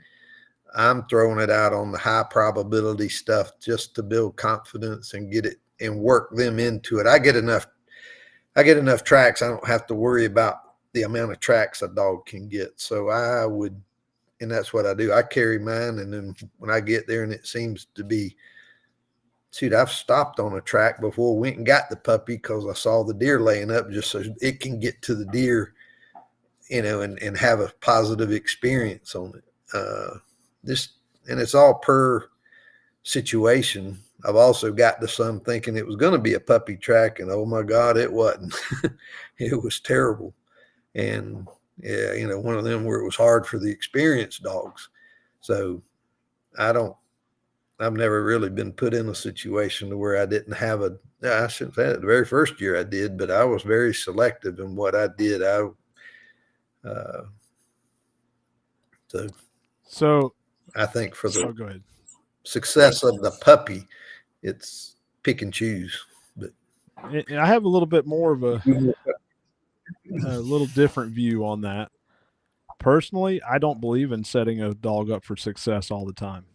I'm throwing it out on the high probability stuff just to build confidence and get it and work them into it. I get enough tracks. I don't have to worry about the amount of tracks a dog can get. So I would, and that's what I do. I carry mine. And then when I get there and it seems to be, shoot, I've stopped on a track before, went and got the puppy because I saw the deer laying up just so it can get to the deer, and have a positive experience on it. And it's all per situation. I've also got to some thinking it was going to be a puppy track, and oh my God, it wasn't. It was terrible. And yeah, one of them where it was hard for the experienced dogs. So I've never really been put in a situation to where I didn't have I shouldn't say it, the very first year I did, but I was very selective in what I did. So I think for the go ahead. Success of the puppy, it's pick and choose. But I have a little bit more of a little different view on that. Personally, I don't believe in setting a dog up for success all the time.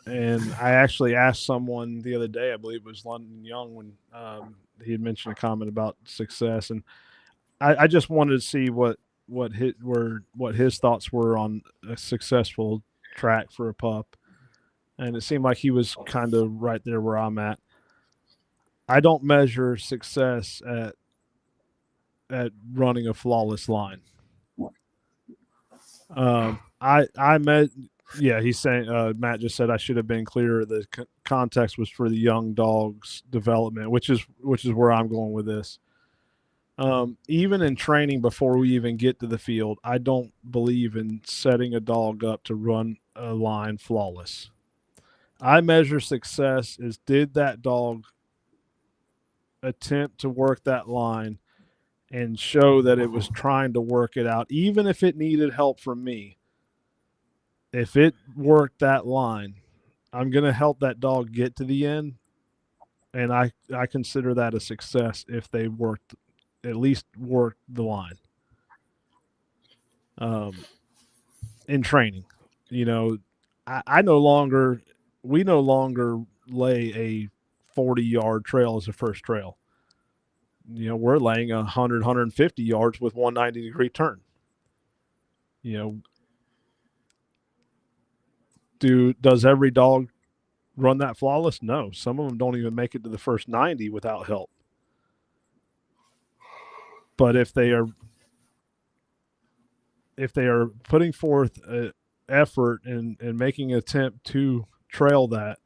And I actually asked someone the other day, I believe it was London Young, when he had mentioned a comment about success, and I just wanted to see what his thoughts were on a successful track for a pup, and it seemed like he was kind of right there where I'm at. I don't measure success at running a flawless line. I met. Yeah, he's saying. Matt just said I should have been clearer. The context was for the young dog's development, which is where I'm going with this. Even in training before we even get to the field, I don't believe in setting a dog up to run a line flawless. I measure success as did that dog attempt to work that line and show that it was trying to work it out, even if it needed help from me. If it worked that line, I'm going to help that dog get to the end, and I consider that a success if they at least worked the line. In training, we no longer lay a 40-yard trail as a first trail. We're laying 100, 150 yards with 190-degree turn. Does every dog run that flawless? No. Some of them don't even make it to the first 90 without help. But if they are putting forth effort and making an attempt to trail that,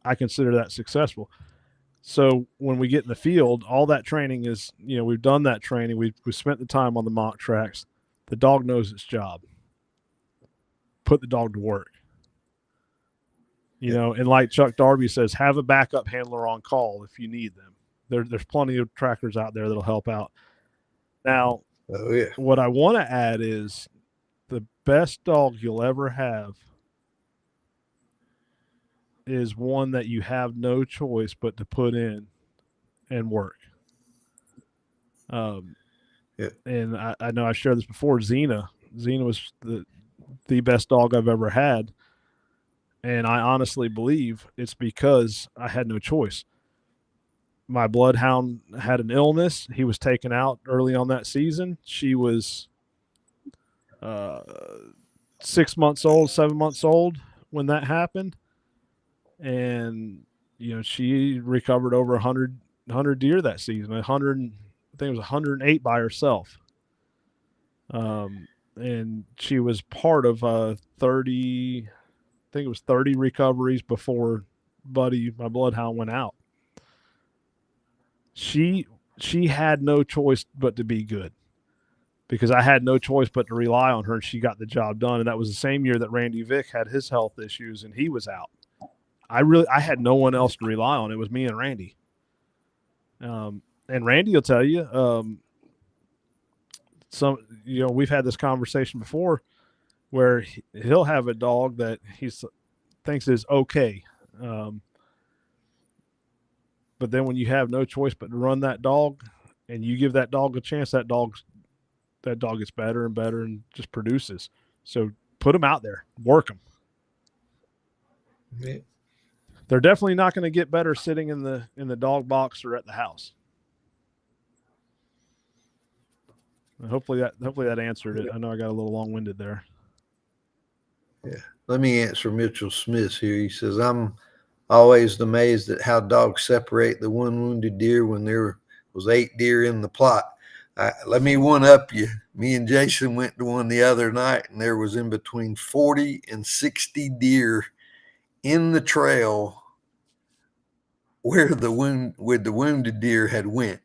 I consider that successful. So when we get in the field, all that training is, we've done that training. We've spent the time on the mock tracks. The dog knows its job. Put the dog to work. And like Chuck Darby says, have a backup handler on call if you need them. There's plenty of trackers out there that'll help out. Now, what I want to add is the best dog you'll ever have is one that you have no choice but to put in and work. And I know I shared this before. Xena was the best dog I've ever had. And I honestly believe it's because I had no choice. My bloodhound had an illness. He was taken out early on that season. She was 6 months old, 7 months old when that happened. And, she recovered over 100 deer that season. 100, I think it was 108 by herself. And she was part of 30, I think it was 30 recoveries before Buddy, my bloodhound, went out. She had no choice but to be good because I had no choice but to rely on her, and she got the job done. And that was the same year that Randy Vick had his health issues and he was out. I had no one else to rely on. It was me and Randy. And Randy will tell you, we've had this conversation before where he'll have a dog that he thinks is okay. But then when you have no choice but to run that dog and you give that dog a chance, that dog gets better and better and just produces. So put them out there, work them. Yeah. They're definitely not going to get better sitting in the dog box or at the house. And hopefully that answered it. I know I got a little long-winded there. Yeah. Let me answer Mitchell Smith here. He says, I'm always amazed at how dogs separate the one wounded deer when there was 8 deer in the plot. Let me one up you. Me and Jason went to one the other night, and there was in between 40 and 60 deer in the trail where the wounded deer had went.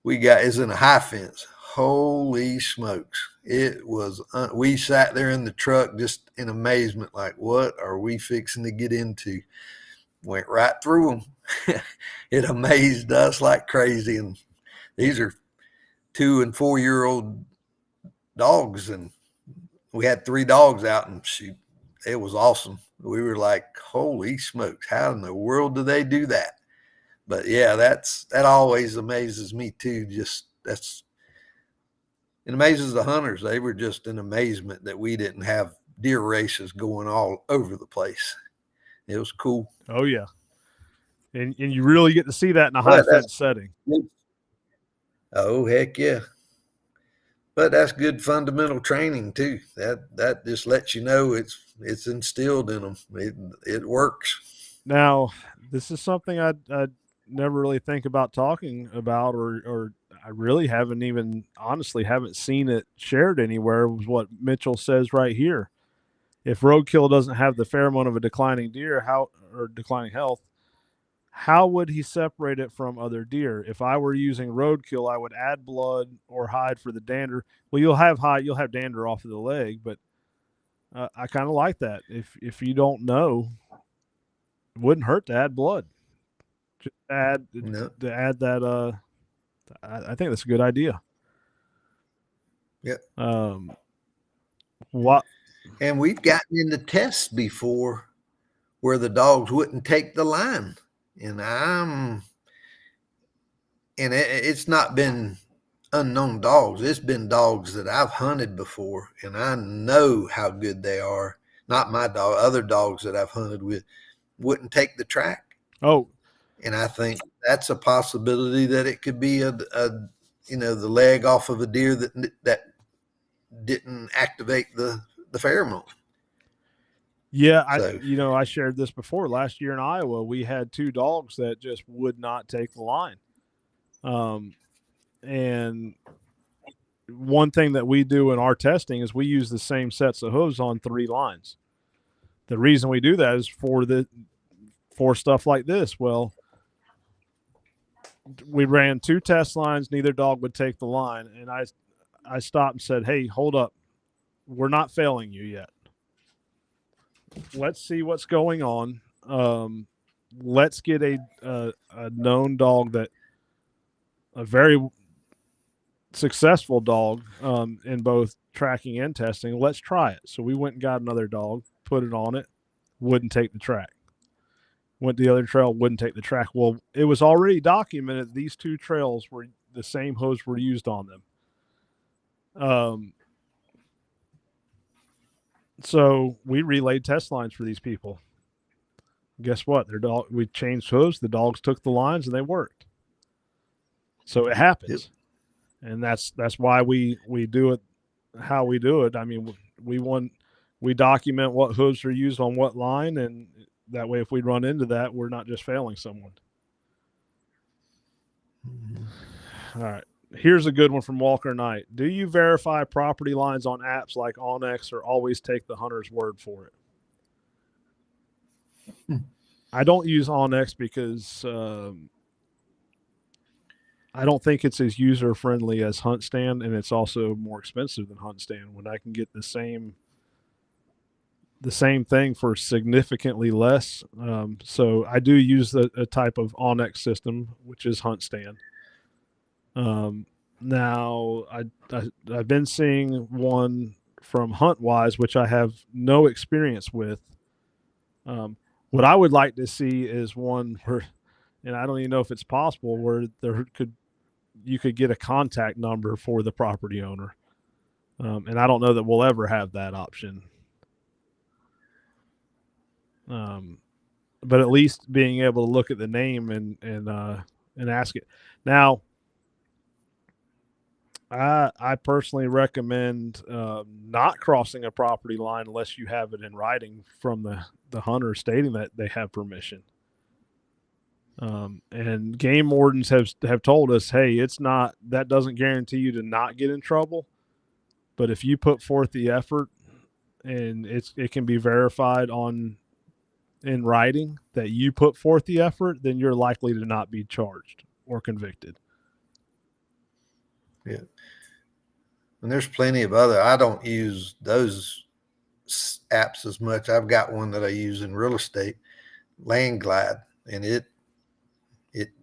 Is in a high fence. Holy smokes. It was, we sat there in the truck just in amazement, like, what are we fixing to get into? Went right through them. It amazed us like crazy. And these are 2 and 4 year old dogs. And we had 3 dogs out, and it was awesome. We were like, holy smokes, how in the world do they do that? But yeah, that always amazes me too. It amazes the hunters. They were just in amazement that we didn't have deer races going all over the place. It was cool. Oh yeah. and you really get to see that in a high But that's fence setting. oh heck yeah. But that's good fundamental training too. That just lets you know it's instilled in them. It works. Now, this is something I never really think about talking about, or I really haven't seen it shared anywhere. Was what Mitchell says right here. If roadkill doesn't have the pheromone of a declining deer, or declining health, how would he separate it from other deer? If I were using roadkill, I would add blood or hide for the dander. Well, you'll have dander off of the leg, but I kind of like that. If you don't know, it wouldn't hurt to add blood. Just add No. to add that. I think that's a good idea. Yeah. What? And we've gotten into tests before where the dogs wouldn't take the line, and it's not been unknown dogs. It's been dogs that I've hunted before, and I know how good they are. Not my dog, other dogs that I've hunted with wouldn't take the track. Oh, and I think that's a possibility that it could be the leg off of a deer that didn't activate the pheromone. yeah. I shared this before. Last year in Iowa, we had 2 dogs that just would not take the line. And one thing that we do in our testing is we use the same sets of hooves on 3 lines. The reason we do that is for stuff like this. Well, we ran 2 test lines. Neither dog would take the line. And I stopped and said, hey, hold up. We're not failing you yet. Let's see what's going on. Let's get a known dog, that a very successful dog in both tracking and testing. Let's try it. So we went and got another dog, put it on it, wouldn't take the track. Went to the other trail, wouldn't take the track. Well, it was already documented these 2 trails were the same hooves were used on them. So we relayed test lines for these people. Guess what? We changed hooves, the dogs took the lines, and they worked. So it happens. Yep. And that's why we do it how we do it. I mean, we document what hooves are used on what line, and that way if we run into that, we're not just failing someone. Mm-hmm. All right. Here's a good one from Walker Knight. Do you verify property lines on apps like onX, or always take the hunter's word for it? I don't use onX because I don't think it's as user-friendly as HuntStand, and it's also more expensive than HuntStand when I can get the same thing for significantly less. So I do use a type of onX system, which is HuntStand. Now I've been seeing one from HuntWise, which I have no experience with. What I would like to see is one where, and I don't even know if it's possible, where you could get a contact number for the property owner. And I don't know that we'll ever have that option. But at least being able to look at the name and ask it. Now, I personally recommend not crossing a property line unless you have it in writing from the hunter stating that they have permission. And game wardens have told us, hey, that doesn't guarantee you to not get in trouble, but if you put forth the effort and it can be verified in writing that you put forth the effort, then you're likely to not be charged or convicted. Yeah. And there's plenty of other, I don't use those apps as much. I've got one that I use in real estate, Landglide, and it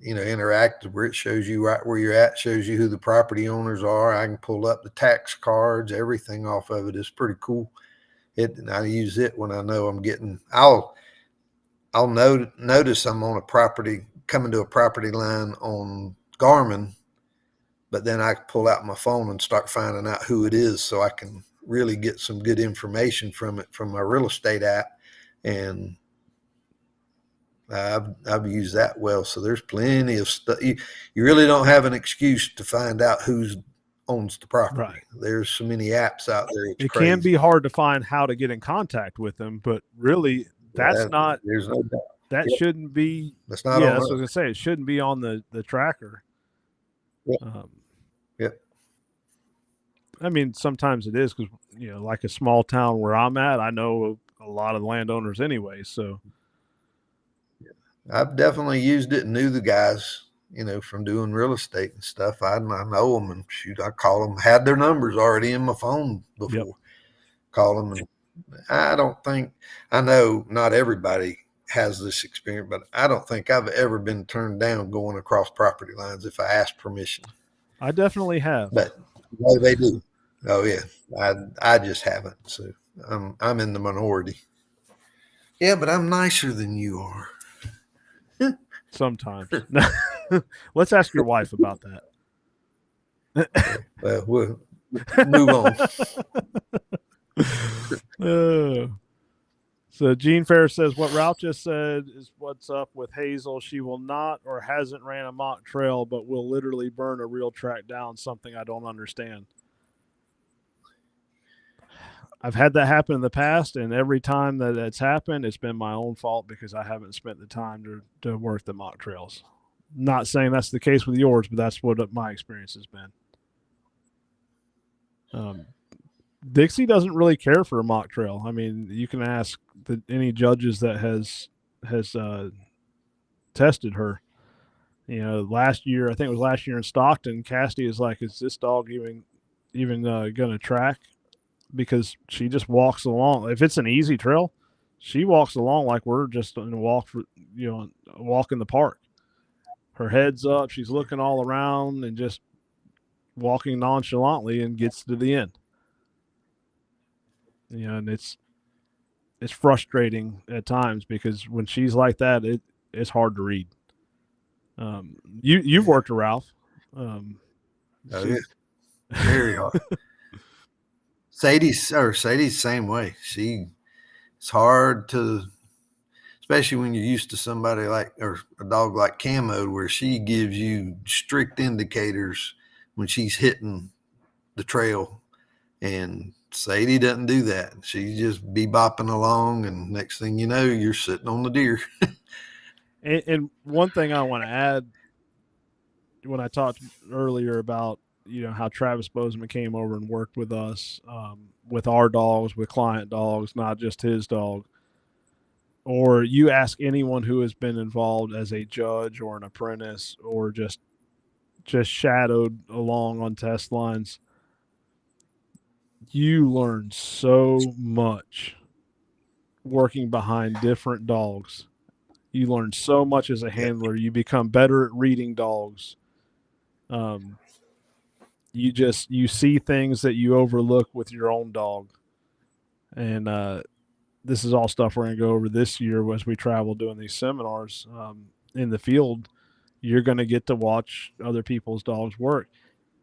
interactive where it shows you right where you're at, shows you who the property owners are. I can pull up the tax cards, everything off of it. Is pretty cool. I use it when I know I'm getting, I'll notice I'm on a property, coming to a property line on Garmin, but then I pull out my phone and start finding out who it is so I can really get some good information from it from my real estate app. And I've used that well. So there's plenty of stuff. You really don't have an excuse to find out who's owns the property. Right. There's so many apps out there. It's it crazy. can be hard to find how to get in contact with them, but really that's not, there's no doubt. that Yep. shouldn't be, That's not yeah, on that's us. what I was gonna say. It shouldn't be on the tracker. Yep. Yep. I mean, sometimes it is because, like a small town where I'm at, I know a lot of landowners anyway. So I've definitely used it and knew the guys, from doing real estate and stuff. I know them, and shoot, I call them, had their numbers already in my phone before. Yep. Call them. And I know not everybody has this experience, but I don't think I've ever been turned down going across property lines if I ask permission. I definitely have. But they do. Oh yeah. I just haven't. So I'm in the minority. Yeah, but I'm nicer than you are. Sometimes. Let's ask your wife about that. Well, we'll move on. So Gene Ferris says, what Ralph just said is what's up with Hazel. She will not or hasn't ran a mock trail, but will literally burn a real track down, something I don't understand. I've had that happen in the past, and every time that it's happened, it's been my own fault because I haven't spent the time to work the mock trails. Not saying that's the case with yours, but that's what my experience has been. Dixie doesn't really care for a mock trail. I mean, you can ask any judges that has tested her. Last year, I think it was last year in Stockton, Cassidy is like, is this dog even going to track? Because she just walks along. If it's an easy trail, she walks along like we're just in a walk in the park. Her head's up, she's looking all around and just walking nonchalantly and gets to the end. And it's frustrating at times because when she's like that, it's hard to read. You've worked with Ralph. Yeah. Very hard. Sadie's the same way. It's hard to, especially when you're used to somebody or a dog like Camo, where she gives you strict indicators when she's hitting the trail, and Sadie doesn't do that. She just be bopping along, and next thing you know, you're sitting on the deer. and one thing I want to add, when I talked earlier about how Travis Bozeman came over and worked with us, with our dogs, with client dogs, not just his dog. Or you ask anyone who has been involved as a judge or an apprentice or just shadowed along on test lines, you learn so much working behind different dogs. You learn so much as a handler. You become better at reading dogs. You see things that you overlook with your own dog. And this is all stuff we're going to go over this year as we travel doing these seminars in the field. You're going to get to watch other people's dogs work.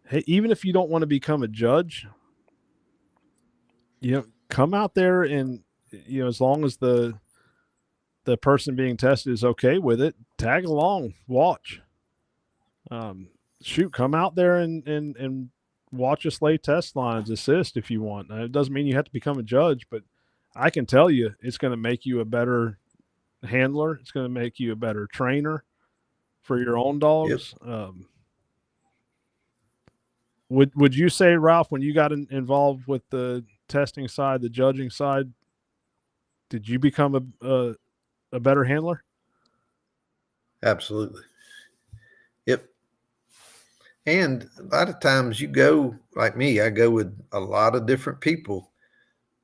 Hey, even if you don't want to become a judge, come out there and, as long as the person being tested is okay with it, tag along, watch. Come out there and watch us lay test lines, assist if you want. It doesn't mean you have to become a judge, but I can tell you it's going to make you a better handler. It's going to make you a better trainer for your own dogs. Yep. Would you say, Ralph, when you got involved with the testing side, the judging side, did you become a better handler? Absolutely. Yep. And a lot of times you go, like me, I go with a lot of different people.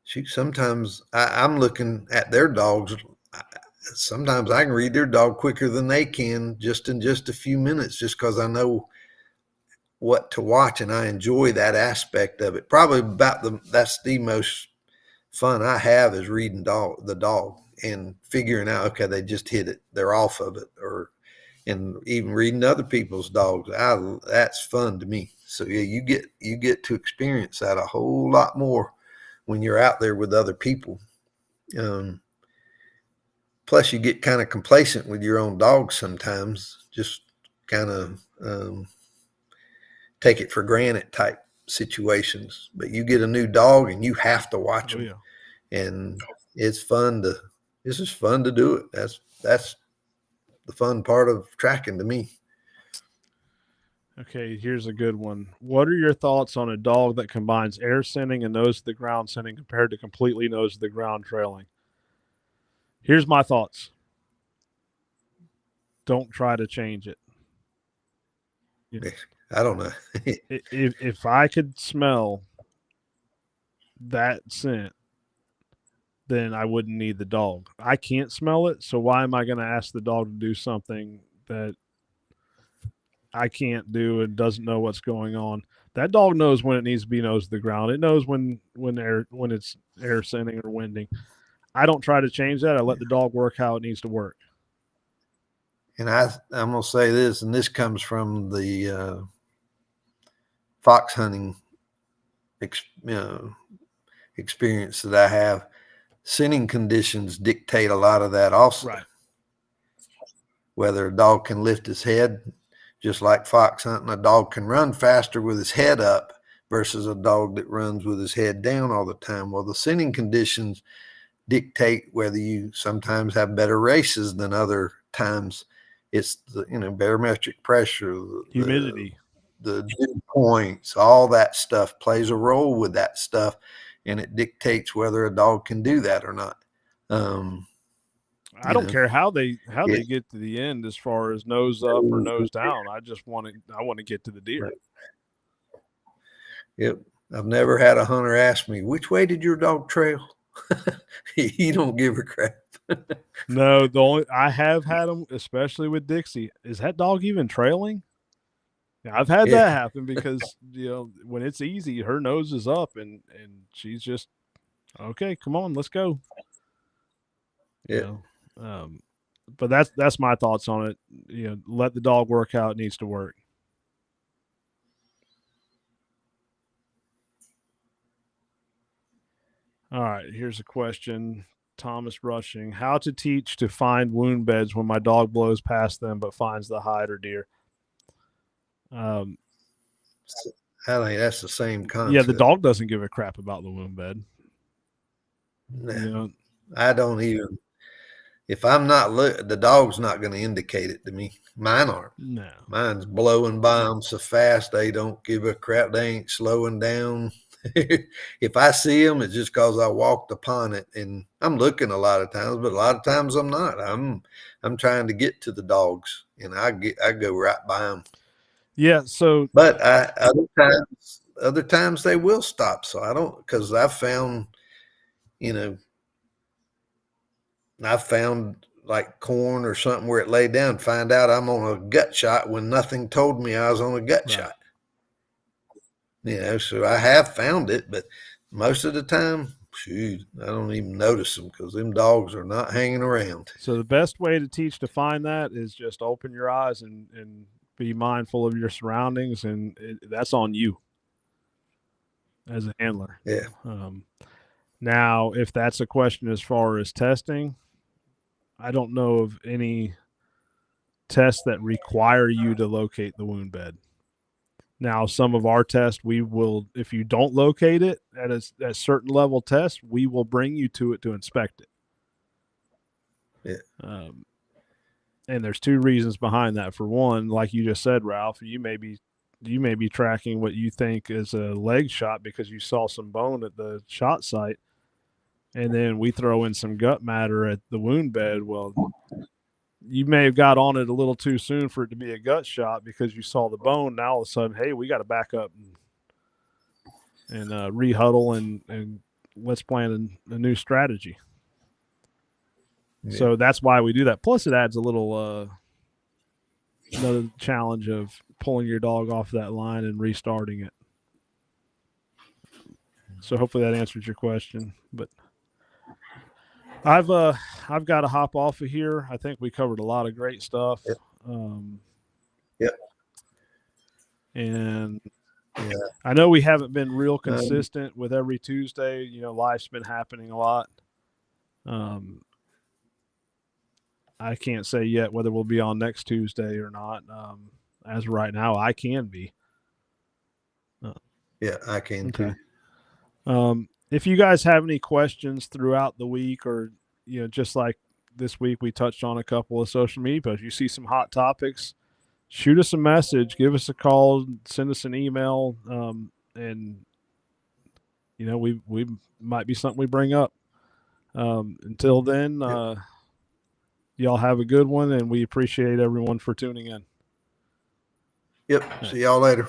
Shoot, sometimes I'm looking at their dogs. Sometimes I can read their dog quicker than they can just in just a few minutes, just because I know what to watch and I enjoy that aspect of it. Probably that's the most fun I have is reading the dog and figuring out, okay, they just hit it, they're off of it, and even reading other people's dogs. That's fun to me. So yeah, you get to experience that a whole lot more when you're out there with other people. plus you get kind of complacent with your own dog sometimes, just kind of take it for granted type situations. But you get a new dog and you have to watch them. And it's fun to do it. That's the fun part of tracking to me. Okay, here's a good one. What are your thoughts on a dog that combines air scenting and nose to the ground scenting compared to completely nose to the ground trailing? Here's my thoughts. Don't try to change it. I don't know. if I could smell that scent, then I wouldn't need the dog. I can't smell it, so why am I going to ask the dog to do something that I can't do and doesn't know what's going on? That dog knows when it needs to be nose to the ground. It knows when it's air scenting or winding. I don't try to change that. I let the dog work how it needs to work. And I'm going to say this, and this comes from the fox hunting experience that I have. Scenting conditions dictate a lot of that also. Right. Whether a dog can lift his head, just like fox hunting, a dog can run faster with his head up versus a dog that runs with his head down all the time. Well, the scenting conditions dictate whether you sometimes have better races than other times. It's the barometric pressure, humidity, the dew points, all that stuff plays a role with that stuff, and it dictates whether a dog can do that or not. I don't care how they get to the end as far as nose up or nose down. I want to get to the deer. Right. Yep. I've never had a hunter ask me, which way did your dog trail? He don't give a crap. No, I have had them, especially with Dixie. Is that dog even trailing? I've had that happen because when it's easy, her nose is up and she's just okay. Come on, let's go. Yeah. But that's my thoughts on it. Let the dog work how it needs to work. All right, here's a question. Thomas Rushing, how to teach to find wound beds when my dog blows past them but finds the hide or deer? I think that's the same concept. Yeah, the dog doesn't give a crap about the wound bed. No, I don't even. If I'm not the dog's not going to indicate it to me. Mine aren't. No, mine's blowing by them so fast they don't give a crap. They ain't slowing down. If I see them, it's just because I walked upon it, and I'm looking a lot of times, but a lot of times I'm not. I'm trying to get to the dogs, and I go right by them. Yeah. So, but other times they will stop. So I don't, because I've found, like corn or something where it laid down, find out I'm on a gut shot when nothing told me I was on a gut shot. So I have found it, but most of the time, shoot, I don't even notice them because them dogs are not hanging around. So the best way to teach to find that is just open your eyes and be mindful of your surroundings, and that's on you as a handler. Yeah. Now, if that's a question as far as testing, I don't know of any tests that require you to locate the wound bed. Now, some of our tests, we will, if you don't locate it at a certain level test, we will bring you to it to inspect it. Yeah. And there's two reasons behind that. For one, like you just said, Ralph, you may be tracking what you think is a leg shot because you saw some bone at the shot site, and then we throw in some gut matter at the wound bed. Well, you may have got on it a little too soon for it to be a gut shot because you saw the bone. Now all of a sudden, hey, we got to back up and re-huddle and let's plan a new strategy. Yeah. So that's why we do that. Plus, it adds a little another challenge of pulling your dog off that line and restarting it. So hopefully that answers your question. But I've got to hop off of here. I think we covered a lot of great stuff. Yep. And I know we haven't been real consistent with every Tuesday. Life's been happening a lot. I can't say yet whether we'll be on next Tuesday or not. As of right now, I can be. Yeah, I can Okay. too. If you guys have any questions throughout the week, or just like this week, we touched on a couple of social media posts. You see some hot topics, shoot us a message, give us a call, send us an email, and we might be something we bring up. Until then, y'all have a good one, and we appreciate everyone for tuning in. Yep. See y'all later.